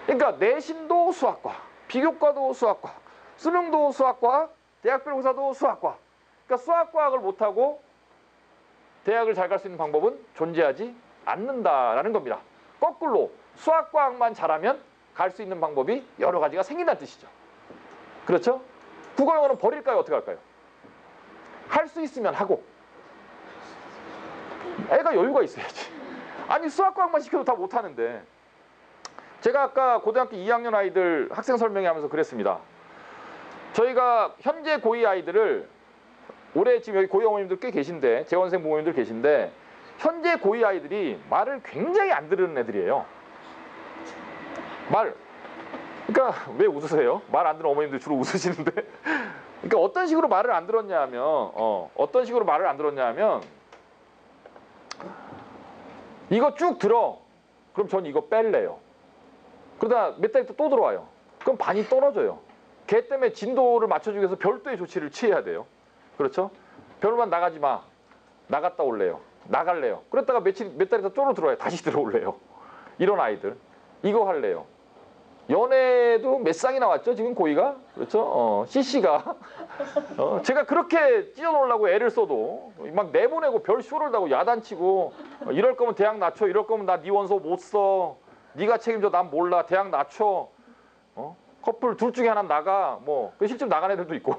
그러니까 내신도 수학과, 비교과도 수학과, 수능도 수학과, 대학별 고사도 수학과. 그러니까 수학과학을 못하고 대학을 잘 갈 수 있는 방법은 존재하지 않는다라는 겁니다. 거꾸로 수학과학만 잘하면 갈 수 있는 방법이 여러 가지가 생긴다는 뜻이죠. 그렇죠? 국어 영어는 버릴까요? 어떻게 할까요? 할 수 있으면 하고. 애가 여유가 있어야지. 아니 수학과학만 시켜도 다 못하는데. 제가 아까 고등학교 2학년 아이들 학생 설명회하면서 그랬습니다. 저희가 현재 고2 아이들을 올해 지금 여기 고2 어머님들 꽤 계신데 재원생 부모님들 계신데 현재 고2 아이들이 말을 굉장히 안 들으는 애들이에요. 그러니까 왜 웃으세요? 말 안 듣는 어머님들 주로 웃으시는데 그러니까 어떤 식으로 말을 안 들었냐 하면 이거 쭉 들어. 그럼 전 이거 뺄래요. 그러다 몇 달 있다 또 들어와요. 그럼 반이 떨어져요. 걔 때문에 진도를 맞춰주기 위해서 별도의 조치를 취해야 돼요. 그렇죠? 별만 나가지 마. 나갔다 올래요. 나갈래요. 그랬다가 몇 달 있다 쪼로 들어와요. 다시 들어올래요. 이런 아이들. 이거 할래요. 연애도 몇 쌍이 나왔죠? 지금 고2가? 그렇죠? CC가. 제가 그렇게 찢어놓으려고 애를 써도 막 내보내고 별 쇼를 다고 야단치고 이럴 거면 대학 낮춰. 이럴 거면 나 네 원서 못 써. 네가 책임져. 난 몰라. 대학 낮춰. 커플 둘 중에 하나 나가. 실제로 나간 애들도 있고.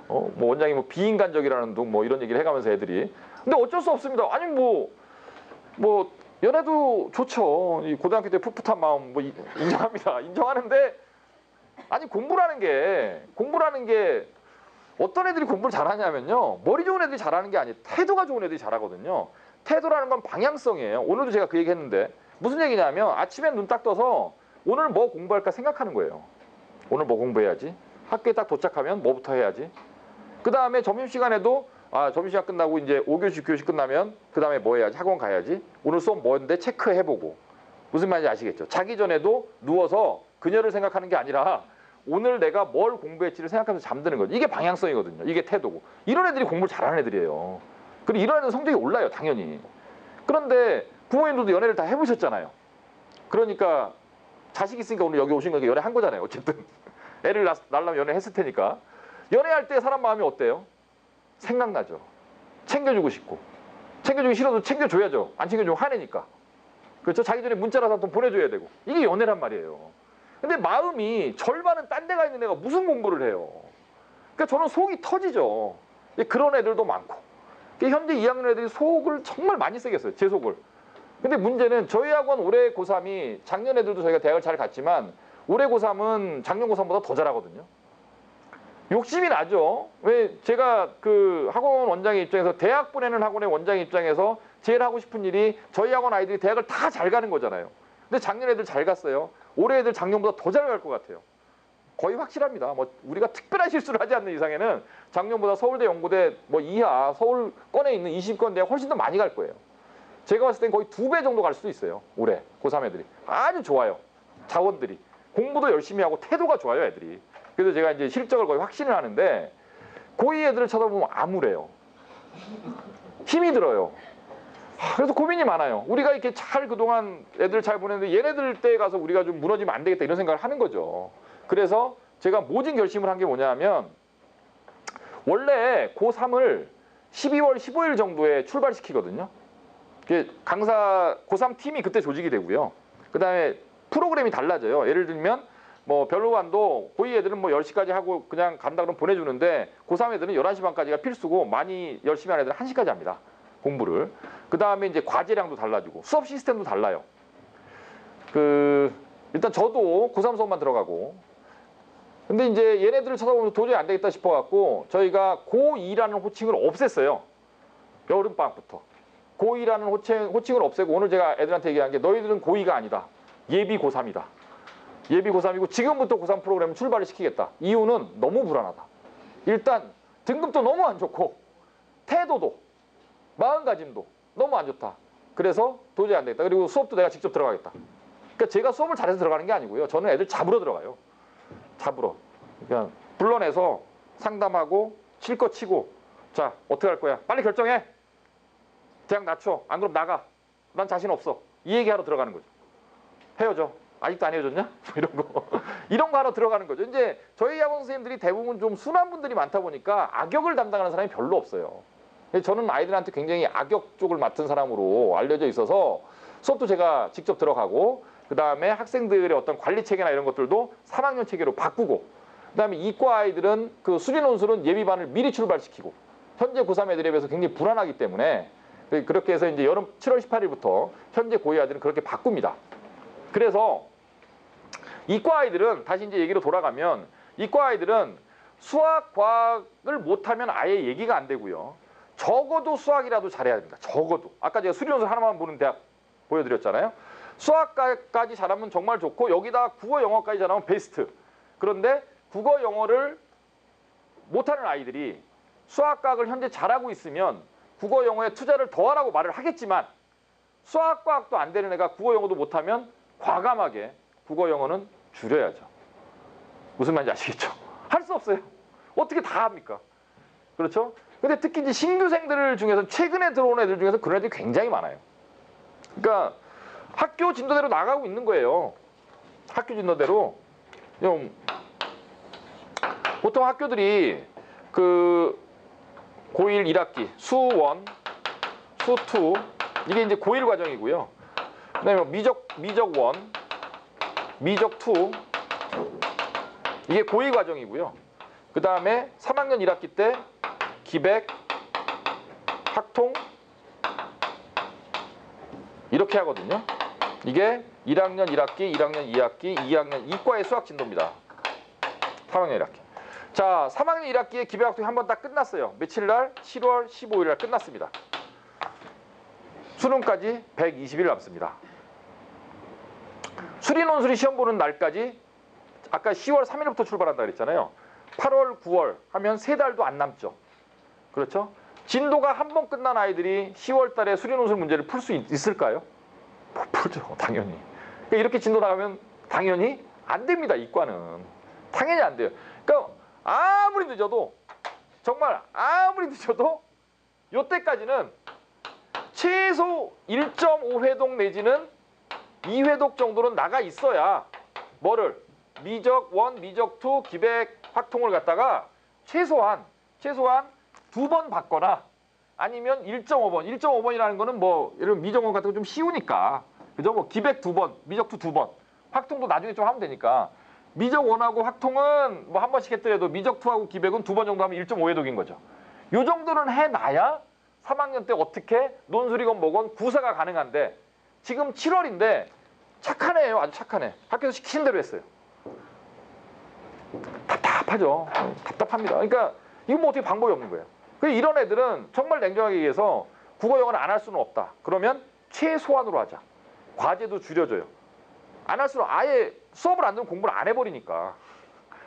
원장이 비인간적이라는 둥 이런 얘기를 해가면서 애들이. 근데 어쩔 수 없습니다. 아니 연애도 좋죠. 이 고등학교 때 풋풋한 마음 인정합니다. 인정하는데 아니 공부라는 게 어떤 애들이 공부를 잘하냐면요. 머리 좋은 애들이 잘하는 게 아니에요. 태도가 좋은 애들이 잘하거든요. 태도라는 건 방향성이에요. 오늘도 제가 그 얘기 했는데 무슨 얘기냐면 아침에 눈 딱 떠서 오늘 뭐 공부할까 생각하는 거예요. 오늘 뭐 공부해야지. 학교에 딱 도착하면 뭐부터 해야지. 그 다음에 점심시간에도 점심시간 끝나고 이제 5교시 6교시 끝나면 그 다음에 뭐 해야지. 학원 가야지. 오늘 수업 뭔데 체크해보고. 무슨 말인지 아시겠죠? 자기 전에도 누워서 그녀를 생각하는 게 아니라 오늘 내가 뭘 공부했지를 생각하면서 잠드는 거죠. 이게 방향성이거든요. 이게 태도고. 이런 애들이 공부를 잘하는 애들이에요. 그리고 이런 애들은 성적이 올라요. 당연히. 그런데 부모님들도 연애를 다 해보셨잖아요. 그러니까 자식 있으니까 오늘 여기 오신 거니까 연애한 거잖아요. 어쨌든. 애를 낳으려면 연애했을 테니까. 연애할 때 사람 마음이 어때요? 생각나죠. 챙겨주고 싶고. 챙겨주기 싫어도 챙겨줘야죠. 안 챙겨주면 화내니까. 그렇죠? 자기 전에 문자라도 한 통 보내줘야 되고. 이게 연애란 말이에요. 근데 마음이 절반은 딴 데가 있는 애가 무슨 공부를 해요. 그러니까 저는 속이 터지죠. 그런 애들도 많고. 현재 2학년 애들이 속을 정말 많이 세게 써요. 제 속을. 근데 문제는 저희 학원 올해 고3이 작년 애들도 저희가 대학을 잘 갔지만 올해 고3은 작년 고3보다 더 잘하거든요. 욕심이 나죠. 왜 제가 그 학원 원장의 입장에서 대학 보내는 학원의 원장의 입장에서 제일 하고 싶은 일이 저희 학원 아이들이 대학을 다 잘 가는 거잖아요. 근데 작년 애들 잘 갔어요. 올해 애들 작년보다 더 잘 갈 것 같아요. 거의 확실합니다. 우리가 특별한 실수를 하지 않는 이상에는 작년보다 서울대, 연고대 이하 서울권에 있는 20권 대학 훨씬 더 많이 갈 거예요. 제가 봤을 땐 거의 2배 정도 갈 수도 있어요. 올해 고3 애들이. 아주 좋아요. 자원들이. 공부도 열심히 하고 태도가 좋아요, 애들이. 그래서 제가 이제 실적을 거의 확신을 하는데 고2 애들을 쳐다보면 암울해요. 힘이 들어요. 그래서 고민이 많아요. 우리가 이렇게 잘 그동안 애들 잘 보냈는데 얘네들 때 가서 우리가 좀 무너지면 안 되겠다 이런 생각을 하는 거죠. 그래서 제가 모진 결심을 한 게 뭐냐면 원래 고3을 12월 15일 정도에 출발시키거든요. 강사 고3 팀이 그때 조직이 되고요. 그 다음에 프로그램이 달라져요. 예를 들면 별로반도 고2 애들은 10시까지 하고 그냥 간다 그러면 보내주는데 고3 애들은 11시 반까지가 필수고 많이 열심히 하는 애들은 1시까지 합니다. 공부를. 그 다음에 이제 과제량도 달라지고 수업 시스템도 달라요. 일단 저도 고3 수업만 들어가고 근데 이제 얘네들을 쳐다보면서 도저히 안 되겠다 싶어갖고 저희가 고2라는 호칭을 없앴어요. 여름방학부터. 고2라는 호칭을 없애고 오늘 제가 애들한테 얘기한 게 너희들은 고2가 아니다. 예비 고3이다. 예비 고3이고 지금부터 고3 프로그램을 출발을 시키겠다. 이유는 너무 불안하다. 일단 등급도 너무 안 좋고 태도도 마음가짐도 너무 안 좋다. 그래서 도저히 안 되겠다. 그리고 수업도 내가 직접 들어가겠다. 그러니까 제가 수업을 잘해서 들어가는 게 아니고요. 저는 애들 잡으러 들어가요. 잡으러. 그냥 불러내서 상담하고 칠 거 치고 자 어떻게 할 거야? 빨리 결정해. 대학 낮춰. 안 그럼 나가. 난 자신 없어. 이 얘기하러 들어가는 거죠. 헤어져. 아직도 안 헤어졌냐? 이런 거. 이런 거 하러 들어가는 거죠. 이제 저희 학원 선생님들이 대부분 좀 순한 분들이 많다 보니까 악역을 담당하는 사람이 별로 없어요. 저는 아이들한테 굉장히 악역 쪽을 맡은 사람으로 알려져 있어서 수업도 제가 직접 들어가고 그 다음에 학생들의 어떤 관리 체계나 이런 것들도 3학년 체계로 바꾸고 그 다음에 이과 아이들은 그 수리 논술은 예비반을 미리 출발시키고 현재 고3 애들에 비해서 굉장히 불안하기 때문에 그렇게 해서 이제 여름 7월 18일부터 현재 고2 아이들은 그렇게 바꿉니다. 그래서 이과 아이들은 다시 이제 얘기로 돌아가면 이과 아이들은 수학, 과학을 못하면 아예 얘기가 안 되고요. 적어도 수학이라도 잘해야 됩니다. 적어도. 아까 제가 수리논술 하나만 보는 대학 보여드렸잖아요. 수학까지 잘하면 정말 좋고 여기다 국어, 영어까지 잘하면 베스트. 그런데 국어, 영어를 못하는 아이들이 수학, 과학을 현재 잘하고 있으면 국어, 영어에 투자를 더 하라고 말을 하겠지만 수학, 과학도 안 되는 애가 국어, 영어도 못하면 과감하게 국어, 영어는 줄여야죠. 무슨 말인지 아시겠죠? 할 수 없어요. 어떻게 다 합니까? 그렇죠? 근데 특히 이제 신규생들 중에서 최근에 들어온 애들 중에서 그런 애들이 굉장히 많아요. 그러니까 학교 진도대로 나가고 있는 거예요. 학교 진도대로. 보통 학교들이 그 고1 1학기 수1, 수2 이게 이제 고1 과정이고요. 그다음에 미적 1, 미적 2 이게 고2 과정이고요. 그 다음에 3학년 1학기 때 기백, 학통 이렇게 하거든요. 이게 1학년 1학기, 1학년 2학기, 2학년 이과의 수학 진도입니다. 3학년 1학기. 자, 3학년 1학기에 기백학통이 한 번 딱 끝났어요. 며칠 날? 7월 15일 날 끝났습니다. 수능까지 120일 남습니다. 수리논술이 시험 보는 날까지 아까 10월 3일부터 출발한다 그랬잖아요. 8월, 9월 하면 3달도 안 남죠. 그렇죠? 진도가 한 번 끝난 아이들이 10월 달에 수리논술 문제를 풀 수 있을까요? 못 풀죠. 당연히. 그러니까 이렇게 진도 나가면 당연히 안 됩니다. 이과는. 당연히 안 돼요. 그러니까 아무리 늦어도 정말 아무리 늦어도 요때까지는 최소 1.5회독 내지는 2회독 정도는 나가 있어야 뭐를 미적 1, 미적 2, 기백, 확통을 갖다가 최소한 2번 받거나 아니면 1.5번. 1.5번이라는 거는 뭐 예를 들면 미적 1 같은 거 좀 쉬우니까. 그죠? 뭐 기백 2번, 미적 2 2번. 확통도 나중에 좀 하면 되니까. 미적 1하고 확통은 뭐 한 번씩 했더라도 미적 2하고 기백은 2번 정도 하면 1.5회독인 거죠. 요 정도는 해놔야 3학년 때 어떻게 논술이건 뭐건 구사가 가능한데 지금 7월인데 착한 애예요. 아주 착한 애. 학교에서 시키는 대로 했어요. 답답하죠. 답답합니다. 그러니까 이건 뭐 어떻게 방법이 없는 거예요. 이런 애들은 정말 냉정하게 얘기해서 국어, 영어는 안 할 수는 없다. 그러면 최소한으로 하자. 과제도 줄여줘요. 안 할 수는 아예 수업을 안 들으면 공부를 안 해버리니까.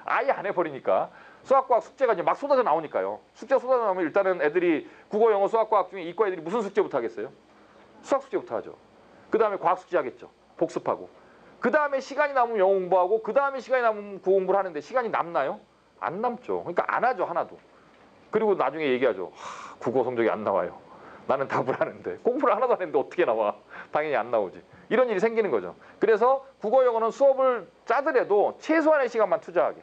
아예 안 해버리니까. 수학과학 숙제가 이제 막 쏟아져 나오니까요. 숙제가 쏟아져 나오면 일단은 애들이 국어, 영어, 수학과학 중에 이과 애들이 무슨 숙제부터 하겠어요? 수학 숙제부터 하죠. 그 다음에 과학 숙제 하겠죠. 복습하고. 그 다음에 시간이 남으면 영어 공부하고 그 다음에 시간이 남으면 국어 공부를 하는데 시간이 남나요? 안 남죠. 그러니까 안 하죠. 하나도. 그리고 나중에 얘기하죠. 국어 성적이 안 나와요. 나는 답을 하는데 공부를 하나도 안 했는데 어떻게 나와? 당연히 안 나오지. 이런 일이 생기는 거죠. 그래서 국어, 영어는 수업을 짜더라도 최소한의 시간만 투자하게.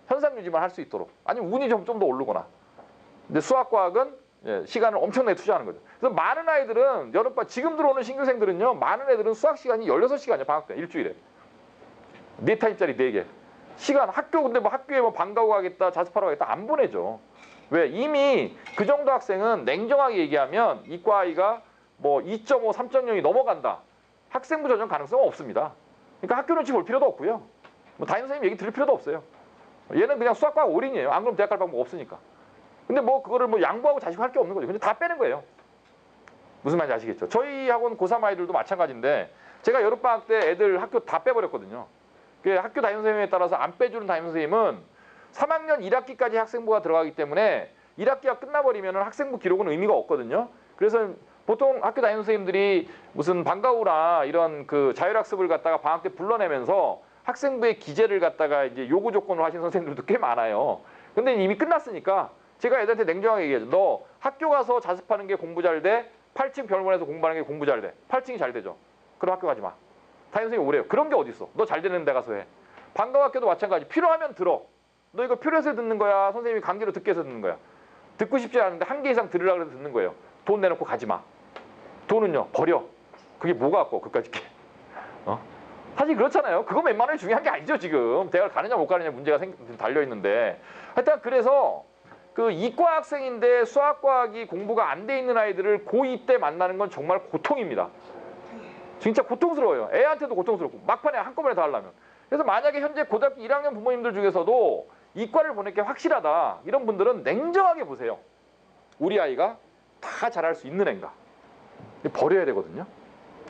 현상 유지만 할 수 있도록. 아니면 운이 좀 더 오르거나. 근데 수학과학은 시간을 엄청나게 투자하는 거죠. 그래서 많은 아이들은 여름방 지금 들어오는 신규생들은요. 많은 애들은 수학 시간이 16시간이에요. 방학 때 일주일에. 4타임짜리 4개. 시간 학교 근데 뭐 학교에 뭐 방과후 가겠다 자습하러 가겠다 안 보내죠. 왜? 이미 그 정도 학생은 냉정하게 얘기하면 이과 아이가 뭐 2.5, 3.0이 넘어간다. 학생부 전형 가능성은 없습니다. 그러니까 학교 눈치 볼 필요도 없고요. 뭐 담임 선생님 얘기 들을 필요도 없어요. 얘는 그냥 수학과학 올인이에요. 안 그러면 대학 갈 방법 없으니까. 근데 뭐 그거를 뭐 양보하고 자시고 할 게 없는 거죠. 근데 다 빼는 거예요. 무슨 말인지 아시겠죠? 저희 학원 고3 아이들도 마찬가지인데 제가 여름방학 때 애들 학교 다 빼버렸거든요. 학교 담임 선생님에 따라서 안 빼주는 담임 선생님은 3학년 1학기까지 학생부가 들어가기 때문에 1학기가 끝나버리면 학생부 기록은 의미가 없거든요. 그래서 보통 학교 다니는 선생님들이 무슨 방과후나 이런 그 자율학습을 갖다가 방학 때 불러내면서 학생부의 기재를 갖다가 이제 요구 조건으로 하신 선생님들도 꽤 많아요. 근데 이미 끝났으니까 제가 애들한테 냉정하게 얘기하죠. 너 학교 가서 자습하는 게 공부 잘 돼? 8층 병원에서 공부하는 게 공부 잘 돼? 8층이 잘 되죠. 그럼 학교 가지 마. 담임 선생님이 오래요. 그런 게 어딨어. 너 잘 되는 데 가서 해. 방과학교도 마찬가지. 필요하면 들어. 너 이거 필요해서 듣는 거야? 선생님이 강제로 듣게 해서 듣는 거야? 듣고 싶지 않은데 한 개 이상 들으려고 해서 듣는 거예요. 돈 내놓고 가지 마. 돈은요, 버려. 그게 뭐가 아까워, 그까짓 게. 사실 그렇잖아요. 그거 웬만하면 중요한 게 아니죠, 지금. 대학을 가느냐 못 가느냐 문제가 달려있는데. 하여튼 그래서 그 이과 학생인데 수학과학이 공부가 안 돼 있는 아이들을 고2 때 만나는 건 정말 고통입니다. 진짜 고통스러워요. 애한테도 고통스럽고 막판에 한꺼번에 다 하려면. 그래서 만약에 현재 고등학교 1학년 부모님들 중에서도 이과를 보낼 게 확실하다 이런 분들은 냉정하게 보세요. 우리 아이가 다 잘할 수 있는 애인가. 버려야 되거든요.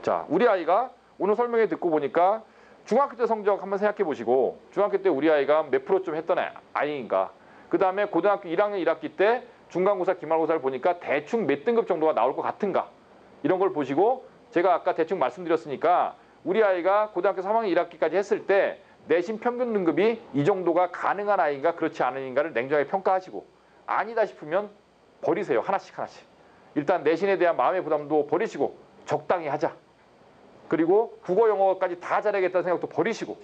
자, 우리 아이가 오늘 설명회 듣고 보니까 중학교 때 성적 한번 생각해 보시고 중학교 때 우리 아이가 몇 프로쯤 했던 아이인가. 그 다음에 고등학교 1학년 1학기 때 중간고사, 기말고사를 보니까 대충 몇 등급 정도가 나올 것 같은가. 이런 걸 보시고 제가 아까 대충 말씀드렸으니까 우리 아이가 고등학교 3학년 1학기까지 했을 때 내신 평균 등급이 이 정도가 가능한 아이인가 그렇지 않은가를 냉정하게 평가하시고 아니다 싶으면 버리세요. 하나씩 하나씩. 일단 내신에 대한 마음의 부담도 버리시고 적당히 하자. 그리고 국어, 영어까지 다 잘하겠다는 생각도 버리시고.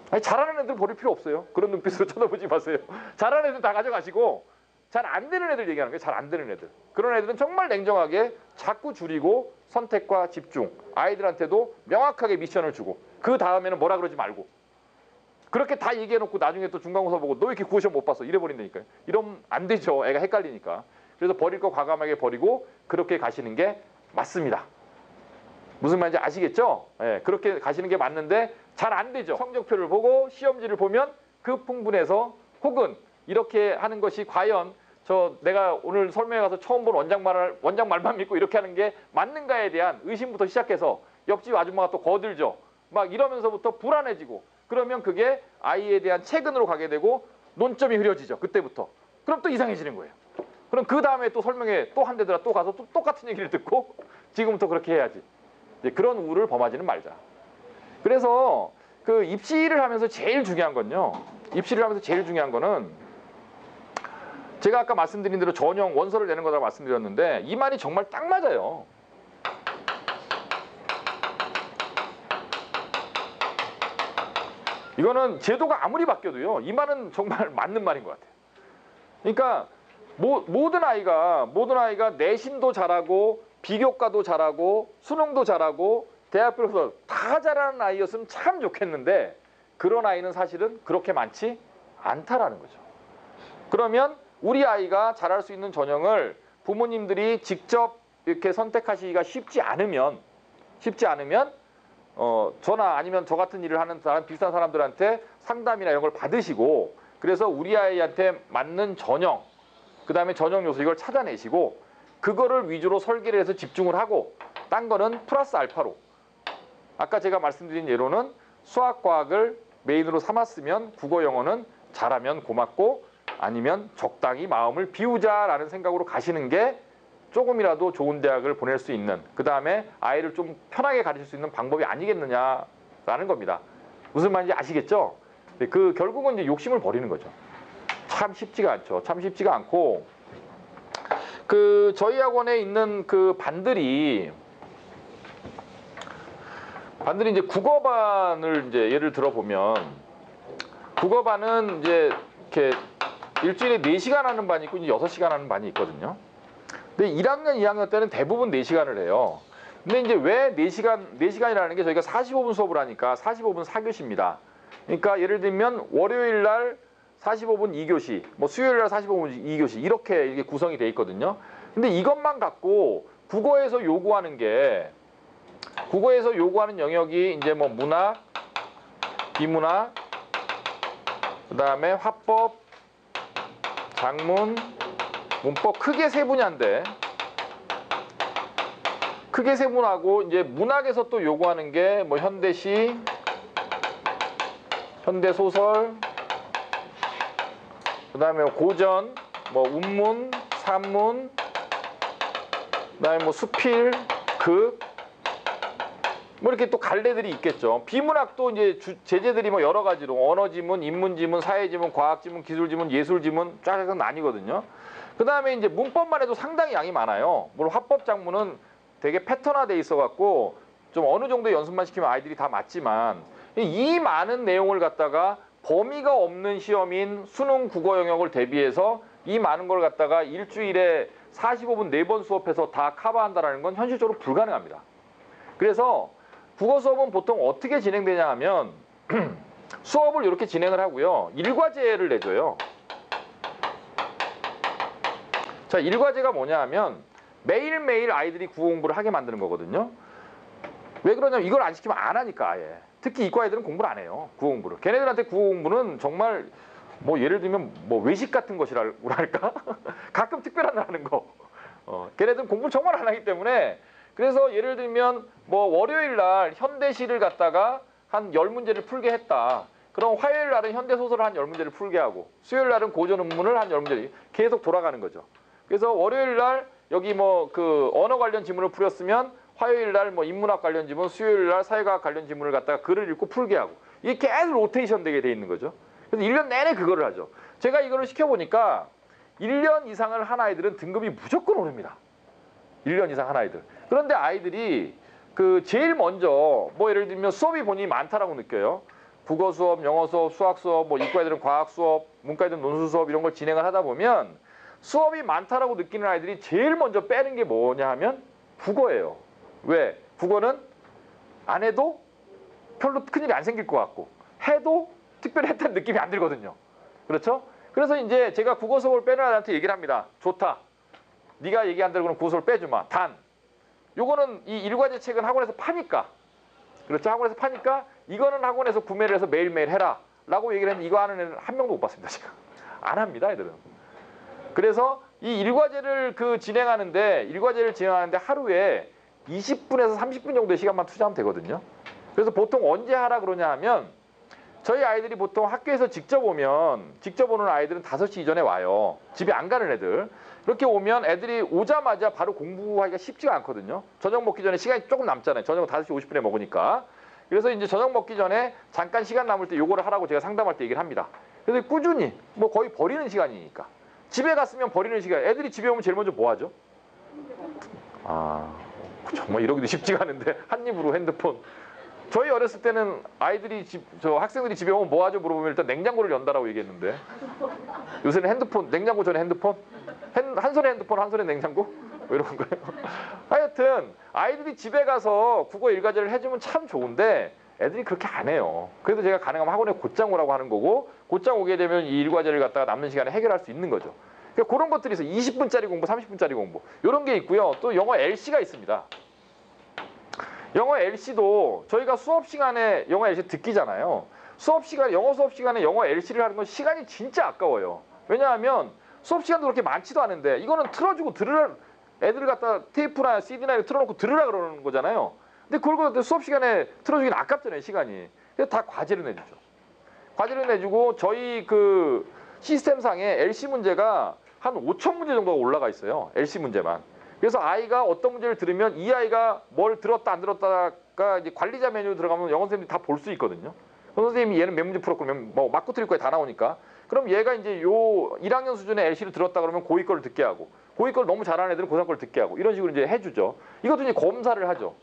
아니, 잘하는 애들 버릴 필요 없어요. 그런 눈빛으로 쳐다보지 마세요. 잘하는 애들 다 가져가시고 잘 안 되는 애들 얘기하는 거예요. 잘 안 되는 애들. 그런 애들은 정말 냉정하게 자꾸 줄이고 선택과 집중. 아이들한테도 명확하게 미션을 주고 그 다음에는 뭐라 그러지 말고. 그렇게 다 얘기해놓고 나중에 또 중간고사 보고 너 왜 이렇게 국어 시험 못 봤어? 이래버린다니까요. 이러면 안 되죠. 애가 헷갈리니까. 그래서 버릴 거 과감하게 버리고 그렇게 가시는 게 맞습니다. 무슨 말인지 아시겠죠? 예, 그렇게 가시는 게 맞는데 잘 안 되죠. 성적표를 보고 시험지를 보면 그 풍분해서 혹은 이렇게 하는 것이 과연 내가 오늘 설명회 가서 처음 본 원장 말만 믿고 이렇게 하는 게 맞는가에 대한 의심부터 시작해서 옆집 아줌마가 또 거들죠. 막 이러면서부터 불안해지고 그러면 그게 아이에 대한 체근으로 가게 되고 논점이 흐려지죠. 그때부터. 그럼 또 이상해지는 거예요. 그럼 그 다음에 또 설명회 또 한 데더라 또 가서 또 똑같은 얘기를 듣고 지금부터 그렇게 해야지. 이제 그런 우를 범하지는 말자. 그래서 그 입시를 하면서 제일 중요한 건요. 입시를 하면서 제일 중요한 거는 제가 아까 말씀드린 대로 전형 원서를 내는 거라고 말씀드렸는데 이 말이 정말 딱 맞아요. 이거는 제도가 아무리 바뀌어도요. 이 말은 정말 맞는 말인 것 같아요. 그러니까 모든 아이가 내신도 잘하고 비교과도 잘하고 수능도 잘하고 대학교에서 다 잘하는 아이였으면 참 좋겠는데 그런 아이는 사실은 그렇게 많지 않다라는 거죠. 그러면 우리 아이가 잘할 수 있는 전형을 부모님들이 직접 이렇게 선택하시기가 쉽지 않으면 저나 아니면 저 같은 일을 하는 사람 비슷한 사람들한테 상담이나 이런 걸 받으시고 그래서 우리 아이한테 맞는 전형 그 다음에 전형 요소 이걸 찾아내시고 그거를 위주로 설계를 해서 집중을 하고 딴 거는 플러스 알파로 아까 제가 말씀드린 예로는 수학과학을 메인으로 삼았으면 국어 영어는 잘하면 고맙고 아니면 적당히 마음을 비우자라는 생각으로 가시는 게 조금이라도 좋은 대학을 보낼 수 있는 그 다음에 아이를 좀 편하게 가르칠 수 있는 방법이 아니겠느냐라는 겁니다. 무슨 말인지 아시겠죠? 그 결국은 이제 욕심을 버리는 거죠. 참 쉽지가 않죠. 참 쉽지가 않고 그 저희 학원에 있는 그 반들이 이제 국어반을 이제 예를 들어 보면 국어반은 이제 이렇게 일주일에 4시간 하는 반이 있고 이제 6시간 하는 반이 있거든요. 근데 1학년, 2학년 때는 대부분 4시간을 해요. 근데 이제 왜 4시간이라는 게 저희가 45분 수업을 하니까 45분 4교시입니다. 그러니까 예를 들면 월요일 날 45분 2교시, 뭐 수요일 날 45분 2교시 이렇게 구성이 돼 있거든요. 근데 이것만 갖고 국어에서 요구하는 영역이 이제 뭐 문학, 비문학, 그다음에 화법, 작문, 문법 크게 세 분야인데 크게 세 분하고 이제 문학에서 또 요구하는 게 뭐 현대시, 현대소설, 그다음에 고전, 뭐 운문, 산문, 그다음에 뭐 수필, 극, 뭐 이렇게 또 갈래들이 있겠죠. 비문학도 이제 제재들이 뭐 여러 가지로 언어지문, 인문지문, 사회지문, 과학지문, 기술지문, 예술지문 쫙 해서 나뉘거든요. 그다음에 이제 문법만 해도 상당히 양이 많아요. 물론 화법작문은 되게 패턴화돼 있어 갖고 좀 어느 정도 연습만 시키면 아이들이 다 맞지만 이 많은 내용을 갖다가 범위가 없는 시험인 수능 국어 영역을 대비해서 이 많은 걸 갖다가 일주일에 45분 4번 수업해서 다 커버한다는 건 현실적으로 불가능합니다. 그래서 국어 수업은 보통 어떻게 진행되냐 하면 수업을 이렇게 진행을 하고요. 일과제를 내줘요. 자, 일과제가 뭐냐 하면 매일매일 아이들이 국어 공부를 하게 만드는 거거든요. 왜 그러냐면 이걸 안 시키면 안 하니까 아예. 특히 이과 애들은 공부를 안 해요. 국어 공부를. 걔네들한테 국어 공부는 정말 뭐 예를 들면 뭐 외식 같은 것이라고 할까? 가끔 특별한 날 하는 거. 걔네들은 공부를 정말 안 하기 때문에 그래서 예를 들면 뭐 월요일 날 현대시를 갖다가 한 10문제를 풀게 했다. 그럼 화요일 날은 현대소설을 한 10문제를 풀게 하고 수요일 날은 고전운문을 한 10문제 계속 돌아가는 거죠. 그래서 월요일 날 여기 뭐 그 언어 관련 지문을 풀었으면 화요일 날 뭐 인문학 관련 지문, 수요일 날 사회과학 관련 지문을 갖다가 글을 읽고 풀게 하고 이게 계속 로테이션 되게 돼 있는 거죠. 그래서 1년 내내 그거를 하죠. 제가 이거를 시켜보니까 1년 이상을 한 아이들은 등급이 무조건 오릅니다. 1년 이상 한 아이들. 그런데 아이들이 그 제일 먼저 뭐 예를 들면 수업이 본인이 많다라고 느껴요. 국어 수업, 영어 수업, 수학 수업, 뭐 이과 애들은 과학 수업, 문과 애들은 논술 수업 이런 걸 진행을 하다 보면 수업이 많다라고 느끼는 아이들이 제일 먼저 빼는 게 뭐냐 하면 국어예요. 왜? 국어는 안 해도 별로 큰일이 안 생길 것 같고 해도 특별히 했다는 느낌이 안 들거든요. 그렇죠? 그래서 이제 제가 국어 수업을 빼는 아이한테 얘기를 합니다. 좋다. 네가 얘기한 대로 그럼 국어 수업을 빼주마. 단. 요거는 이 일과제 책은 학원에서 파니까. 그렇죠? 학원에서 파니까 이거는 학원에서 구매를 해서 매일매일 해라. 라고 얘기를 했는데 이거 하는 애는 한 명도 못 봤습니다. 지금. 안 합니다. 애들은. 그래서 이 일과제를 진행하는데 하루에 20분에서 30분 정도의 시간만 투자하면 되거든요. 그래서 보통 언제 하라 그러냐 하면 저희 아이들이 보통 학교에서 직접 오는 아이들은 5시 이전에 와요. 집에 안 가는 애들. 그렇게 오면 애들이 오자마자 바로 공부하기가 쉽지가 않거든요. 저녁 먹기 전에 시간이 조금 남잖아요. 저녁 5시 50분에 먹으니까. 그래서 이제 저녁 먹기 전에 잠깐 시간 남을 때 요거를 하라고 제가 상담할 때 얘기를 합니다. 그래서 꾸준히 뭐 거의 버리는 시간이니까. 집에 갔으면 버리는 시간. 애들이 집에 오면 제일 먼저 뭐 하죠? 정말 이러기도 쉽지가 않은데 한 입으로 핸드폰. 저희 어렸을 때는 아이들이 학생들이 집에 오면 뭐 하죠? 물어보면 일단 냉장고를 연다라고 얘기했는데 요새는 핸드폰, 냉장고 전에 핸드폰? 한 손에 핸드폰, 한 손에 냉장고? 뭐 이런 거예요. 하여튼 아이들이 집에 가서 국어 일과제를 해주면 참 좋은데 애들이 그렇게 안 해요. 그래서 제가 가능하면 학원에 곧장 오라고 하는 거고 곧장 오게 되면 이 일과제를 갖다가 남는 시간에 해결할 수 있는 거죠. 그러니까 그런 것들이 있어요. 20분짜리 공부, 30분짜리 공부 이런 게 있고요. 또 영어 LC가 있습니다. 영어 LC도 저희가 수업 시간에 영어 LC 듣기잖아요. 영어 수업 시간에 영어 LC를 하는 건 시간이 진짜 아까워요. 왜냐하면 수업 시간도 그렇게 많지도 않은데 이거는 틀어주고 들으라 애들 갖다 테이프나 CD나 틀어놓고 들으라 그러는 거잖아요. 근데 그걸 수업 시간에 틀어주긴 아깝잖아요, 시간이. 그래서 다 과제로 내주죠. 과제로 내주고 저희 그 시스템상에 LC 문제가 한 5,000 문제 정도가 올라가 있어요. LC 문제만. 그래서 아이가 어떤 문제를 들으면 이 아이가 뭘 들었다 안 들었다가 이제 관리자 메뉴 들어가면 영어 선생님이 다 볼 수 있거든요. 선생님이 얘는 몇 문제 풀었고 뭐 맞고 틀릴 거에 다 나오니까. 그럼 얘가 이제 요 1학년 수준의 LC를 들었다 그러면 고2 거를 듣게 하고 고2 거를 너무 잘하는 애들은 고3 거를 듣게 하고 이런 식으로 이제 해주죠. 이것도 이제 검사를 하죠.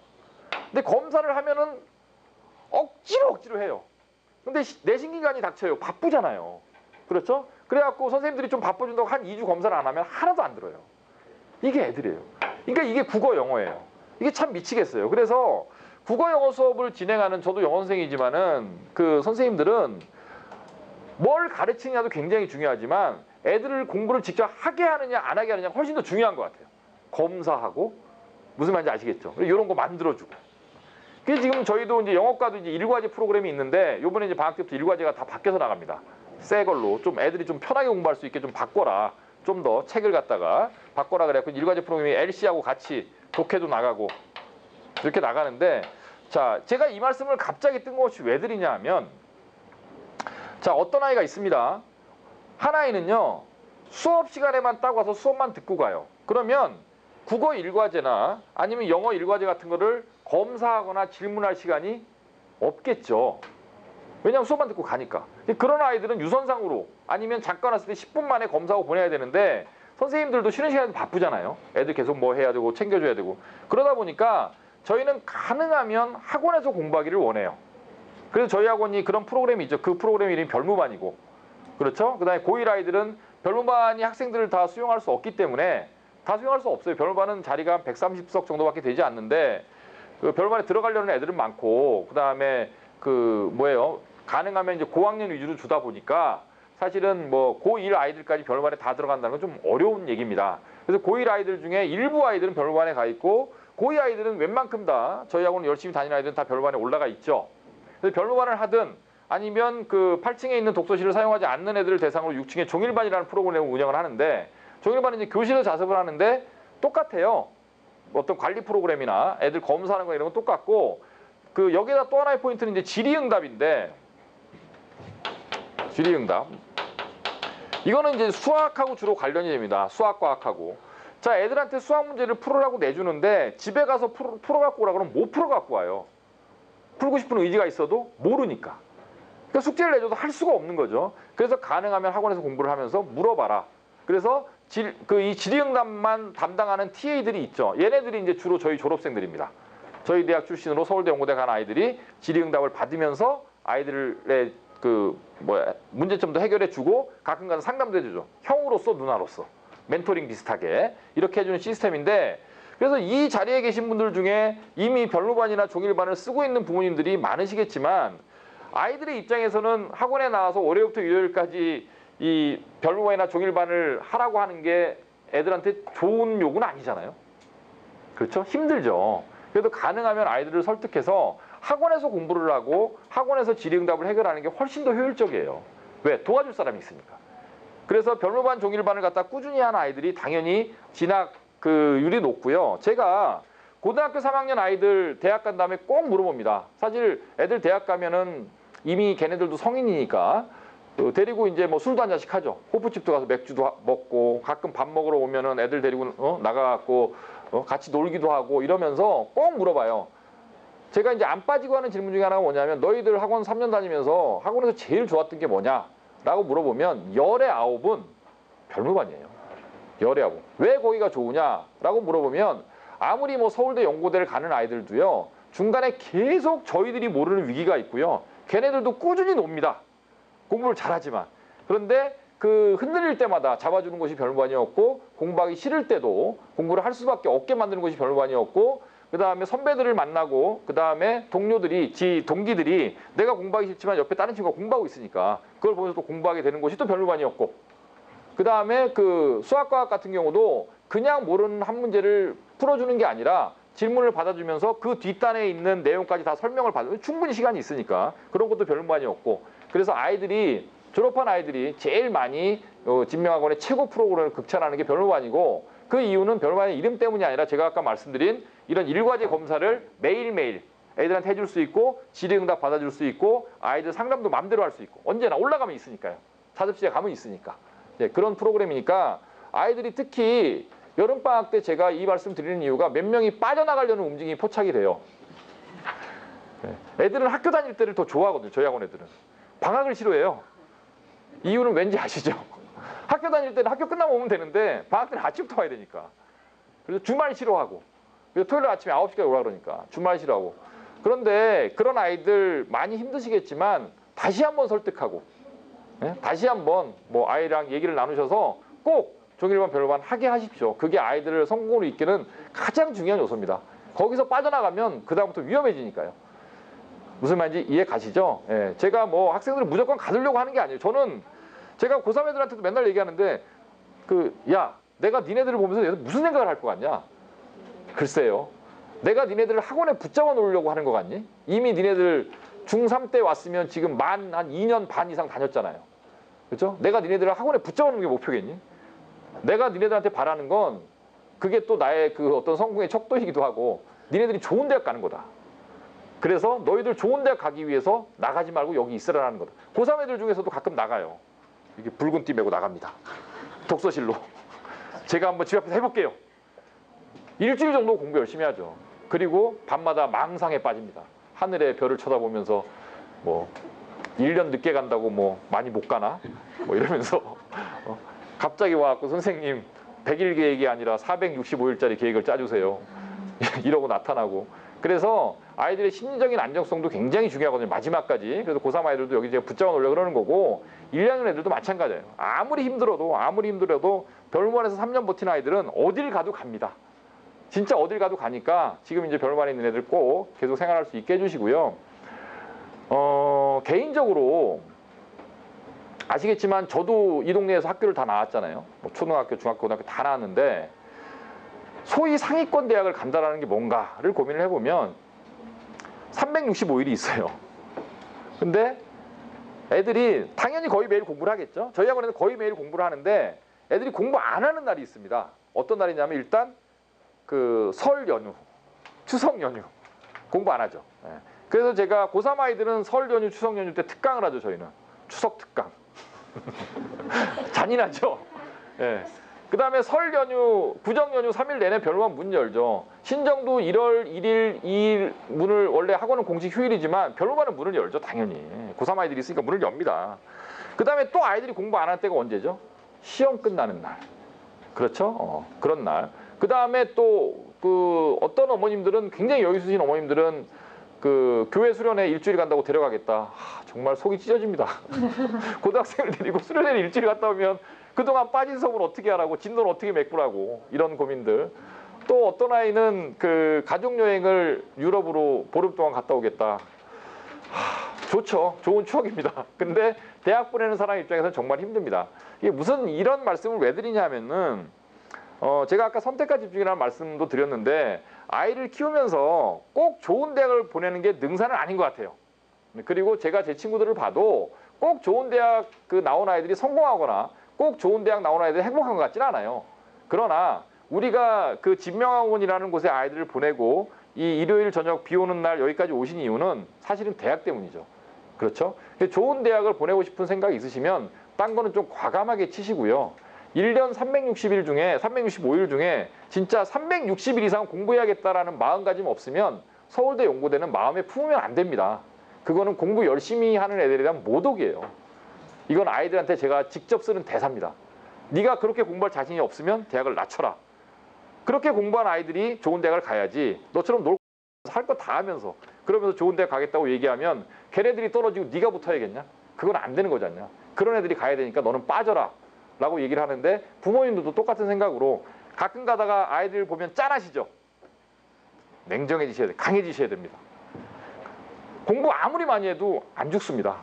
근데 검사를 하면은 억지로 해요. 근데 내신 기간이 닥쳐요. 바쁘잖아요. 그렇죠? 그래갖고 선생님들이 좀 바빠준다고 한 2주 검사를 안 하면 하나도 안 들어요. 이게 애들이에요. 그러니까 이게 국어 영어예요. 이게 참 미치겠어요. 그래서 국어 영어 수업을 진행하는 저도 영어 선생이지만은 그 선생님들은 뭘 가르치느냐도 굉장히 중요하지만 애들을 공부를 직접 하게 하느냐 안 하게 하느냐가 훨씬 더 중요한 것 같아요. 검사하고 무슨 말인지 아시겠죠? 이런 거 만들어주고. 그래서 지금 저희도 이제 영어과도 이제 일과제 프로그램이 있는데 요번에 이제 방학 때부터 일과제가 다 바뀌어서 나갑니다. 새 걸로 좀 애들이 좀 편하게 공부할 수 있게 좀 바꿔라. 좀 더 책을 갖다가 바꿔라 그래갖고 일과제 프로그램이 LC하고 같이 독해도 나가고 이렇게 나가는데 자 제가 이 말씀을 갑자기 뜬금없이 왜 드리냐 하면 자 어떤 아이가 있습니다. 한 아이는요 수업 시간에만 딱 와서 수업만 듣고 가요. 그러면 국어 일과제나 아니면 영어 일과제 같은 거를 검사하거나 질문할 시간이 없겠죠. 왜냐하면 수업만 듣고 가니까. 그런 아이들은 유선상으로 아니면 잠깐 왔을 때 10분 만에 검사하고 보내야 되는데 선생님들도 쉬는 시간에도 바쁘잖아요. 애들 계속 뭐 해야 되고 챙겨줘야 되고. 그러다 보니까 저희는 가능하면 학원에서 공부하기를 원해요. 그래서 저희 학원이 그런 프로그램이 있죠. 그 프로그램 이름이 별무반이고. 그렇죠? 그 다음에 고1 아이들은 별무반이 학생들을 다 수용할 수 없기 때문에 다 수용할 수 없어요. 별무반은 자리가 한 130석 정도밖에 되지 않는데 그 별무반에 들어가려는 애들은 많고 그 다음에 그 뭐예요? 가능하면 이제 고학년 위주로 주다 보니까 사실은 뭐 고1 아이들까지 별무반에 다 들어간다는 건 좀 어려운 얘기입니다. 그래서 고1 아이들 중에 일부 아이들은 별무반에 가 있고 고2 아이들은 웬만큼 다 저희 학원 열심히 다니는 아이들은 다 별무반에 올라가 있죠. 그래서 별무반을 하든 아니면 그 8층에 있는 독서실을 사용하지 않는 애들을 대상으로 6층에 종일반이라는 프로그램을 운영을 하는데 종일반은 이제 교실에서 자습을 하는데 똑같아요. 어떤 관리 프로그램이나 애들 검사하는 거 이런 건 똑같고 그 여기다 또 하나의 포인트는 이제 질의응답인데 질의응답 이거는 이제 수학하고 주로 관련이 됩니다. 수학과학하고. 자, 애들한테 수학 문제를 풀으라고 내주는데 집에 가서 풀어갖고 오라 그러면 못 풀어갖고 와요. 풀고 싶은 의지가 있어도 모르니까. 그러니까 숙제를 내줘도 할 수가 없는 거죠. 그래서 가능하면 학원에서 공부를 하면서 물어봐라. 그래서 이 질의응답만 담당하는 TA들이 있죠. 얘네들이 이제 주로 저희 졸업생들입니다. 저희 대학 출신으로 서울대 연고대 간 아이들이 질의응답을 받으면서 아이들의 문제점도 해결해주고 가끔 가서 상담도 해주죠. 형으로서 누나로서 멘토링 비슷하게 이렇게 해주는 시스템인데 그래서 이 자리에 계신 분들 중에 이미 별무반이나 종일반을 쓰고 있는 부모님들이 많으시겠지만 아이들의 입장에서는 학원에 나와서 월요일부터 일요일까지 이 별무반이나 종일반을 하라고 하는 게 애들한테 좋은 요구는 아니잖아요. 그렇죠? 힘들죠. 그래도 가능하면 아이들을 설득해서 학원에서 공부를 하고 학원에서 질의응답을 해결하는 게 훨씬 더 효율적이에요. 왜? 도와줄 사람이 있으니까. 그래서 별무반, 종일반을 갖다 꾸준히 하는 아이들이 당연히 진학 율이 높고요. 제가 고등학교 3학년 아이들 대학 간 다음에 꼭 물어봅니다. 사실 애들 대학 가면은 이미 걔네들도 성인이니까 데리고 이제 뭐 술도 한 잔씩 하죠. 호프집도 가서 맥주도 먹고 가끔 밥 먹으러 오면은 애들 데리고 나가갖고 같이 놀기도 하고 이러면서 꼭 물어봐요. 제가 이제 안 빠지고 하는 질문 중에 하나가 뭐냐면 너희들 학원 3년 다니면서 학원에서 제일 좋았던 게 뭐냐? 라고 물어보면 열의 9은 별무반이에요. 열의 9. 왜 거기가 좋으냐? 라고 물어보면 아무리 뭐 서울대 연고대를 가는 아이들도요. 중간에 계속 저희들이 모르는 위기가 있고요. 걔네들도 꾸준히 놉니다. 공부를 잘하지만. 그런데 그 흔들릴 때마다 잡아주는 것이 별무반이었고 공부하기 싫을 때도 공부를 할 수밖에 없게 만드는 것이 별무반이었고 그 다음에 선배들을 만나고 그 다음에 동기들이 내가 공부하기 싫지만 옆에 다른 친구가 공부하고 있으니까 그걸 보면서 또 공부하게 되는 것이 또 별무반이었고 그 다음에 그 수학과학 같은 경우도 그냥 모르는 한 문제를 풀어주는 게 아니라 질문을 받아주면서 그 뒷단에 있는 내용까지 다 설명을 받으면 충분히 시간이 있으니까 그런 것도 별무반이었고 그래서 졸업한 아이들이 제일 많이 진명학원의 최고 프로그램을 극찬하는 게 별무반이고 그 이유는 별무반의 이름 때문이 아니라 제가 아까 말씀드린 이런 일과제 검사를 매일매일 애들한테 해줄 수 있고 질의응답 받아줄 수 있고 아이들 상담도 마음대로 할 수 있고 언제나 올라가면 있으니까요. 자습실에 가면 있으니까. 그런 프로그램이니까 아이들이 특히 여름방학 때 제가 이 말씀 드리는 이유가 몇 명이 빠져나가려는 움직임이 포착이 돼요. 애들은 학교 다닐 때를 더 좋아하거든요. 저희 학원 애들은. 방학을 싫어해요. 이유는 왠지 아시죠? 학교 다닐 때는 학교 끝나고 오면 되는데 방학 때는 아침부터 와야 되니까. 그래서 주말 싫어하고 그래서 토요일 아침에 9시까지 오라 그러니까 주말 싫어하고 그런데 그런 아이들 많이 힘드시겠지만 다시 한번 설득하고 다시 한번 뭐 아이랑 얘기를 나누셔서 꼭 종일반 별반 하게 하십시오. 그게 아이들을 성공으로 이끄는 가장 중요한 요소입니다. 거기서 빠져나가면 그 다음부터 위험해지니까요. 무슨 말인지 이해 가시죠? 제가 뭐 학생들을 무조건 가두려고 하는 게 아니에요. 저는 제가 고3 애들한테도 맨날 얘기하는데 야 내가 니네들을 보면서 얘들 무슨 생각을 할 것 같냐? 글쎄요. 내가 니네들을 학원에 붙잡아 놓으려고 하는 것 같니? 이미 니네들 중3 때 왔으면 지금 한 2년 반 이상 다녔잖아요. 그렇죠? 내가 니네들을 학원에 붙잡아 놓는 게 목표겠니? 내가 니네들한테 바라는 건 그게 또 나의 그 어떤 성공의 척도이기도 하고 니네들이 좋은 대학 가는 거다. 그래서 너희들 좋은 대학 가기 위해서 나가지 말고 여기 있으라는 거다. 고3 애들 중에서도 가끔 나가요. 이렇게 붉은 띠 메고 나갑니다. 독서실로. 제가 한번 집 앞에서 해볼게요. 일주일 정도 공부 열심히 하죠. 그리고 밤마다 망상에 빠집니다. 하늘의 별을 쳐다보면서 뭐 1년 늦게 간다고 뭐 많이 못 가나? 뭐 이러면서 갑자기 와갖고 선생님 100일 계획이 아니라 465일짜리 계획을 짜주세요. 이러고 나타나고. 그래서 아이들의 심리적인 안정성도 굉장히 중요하거든요. 마지막까지. 그래서 고3 아이들도 여기 제가 붙잡아 놓으려고 그러는 거고 1학년 애들도 마찬가지예요. 아무리 힘들어도 별무반에서 3년 버틴 아이들은 어딜 가도 갑니다. 진짜 어딜 가도 가니까 지금 이제 별무반에 있는 애들 꼭 계속 생활할 수 있게 해주시고요. 개인적으로 아시겠지만 저도 이 동네에서 학교를 다 나왔잖아요. 뭐 초등학교, 중학교, 고등학교 다 나왔는데 소위 상위권 대학을 간다라는 게 뭔가를 고민을 해보면 365일이 있어요. 근데 애들이 당연히 거의 매일 공부를 하겠죠. 저희 학원에는 거의 매일 공부를 하는데 애들이 공부 안 하는 날이 있습니다. 어떤 날이냐면 일단 그 설 연휴, 추석 연휴 공부 안 하죠. 그래서 제가 고3 아이들은 설 연휴, 추석 연휴 때 특강을 하죠. 저희는 추석 특강. 잔인하죠. 예. 그 다음에 설 연휴, 구정 연휴 3일 내내 별무반 문 열죠. 신정도 1월 1일, 2일 문을 원래 학원은 공식 휴일이지만 별무반은 문을 열죠. 당연히. 고3 아이들이 있으니까 문을 엽니다. 그 다음에 또 아이들이 공부 안 할 때가 언제죠? 시험 끝나는 날. 그렇죠? 그런 날. 그 다음에 또 그 어떤 어머님들은 굉장히 여유 있으신 어머님들은 그 교회 수련회 일주일 간다고 데려가겠다. 정말 속이 찢어집니다. 고등학생을 데리고 수련회를 일주일 갔다 오면 그동안 빠진 수업을 어떻게 하라고, 진도를 어떻게 메꾸라고, 이런 고민들. 또 어떤 아이는 그 가족여행을 유럽으로 보름 동안 갔다 오겠다. 좋죠. 좋은 추억입니다. 근데 대학 보내는 사람 입장에서는 정말 힘듭니다. 이게 무슨 이런 말씀을 왜 드리냐면은 제가 아까 선택과 집중이라는 말씀도 드렸는데 아이를 키우면서 꼭 좋은 대학을 보내는 게 능사는 아닌 것 같아요. 그리고 제가 제 친구들을 봐도 꼭 좋은 대학 그 나온 아이들이 성공하거나 꼭 좋은 대학 나온 아이들이 행복한 것 같지는 않아요. 그러나 우리가 그 진명학원이라는 곳에 아이들을 보내고 이 일요일 저녁 비 오는 날 여기까지 오신 이유는 사실은 대학 때문이죠. 그렇죠? 좋은 대학을 보내고 싶은 생각이 있으시면 딴 거는 좀 과감하게 치시고요. 1년 360일 중에 365일 중에 진짜 360일 이상 공부해야겠다라는 마음가짐 없으면 서울대 연고대는 마음에 품으면 안 됩니다. 그거는 공부 열심히 하는 애들에 대한 모독이에요. 이건 아이들한테 제가 직접 쓰는 대사입니다. 네가 그렇게 공부할 자신이 없으면 대학을 낮춰라. 그렇게 공부한 아이들이 좋은 대학을 가야지 너처럼 놀고 할 거 다 하면서 그러면서 좋은 대학 가겠다고 얘기하면 걔네들이 떨어지고 네가 붙어야겠냐? 그건 안 되는 거지 않냐? 그런 애들이 가야 되니까 너는 빠져라 라고 얘기를 하는데 부모님들도 똑같은 생각으로 가끔 가다가 아이들 보면 짠하시죠? 냉정해지셔야 돼. 강해지셔야 됩니다. 공부 아무리 많이 해도 안 죽습니다.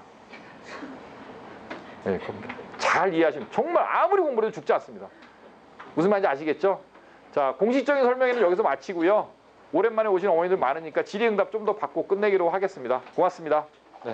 네, 잘 이해하시면 정말 아무리 공부해도 죽지 않습니다. 무슨 말인지 아시겠죠? 자, 공식적인 설명회는 여기서 마치고요. 오랜만에 오신 어머니들 많으니까 질의응답 좀 더 받고 끝내기로 하겠습니다. 고맙습니다. 네.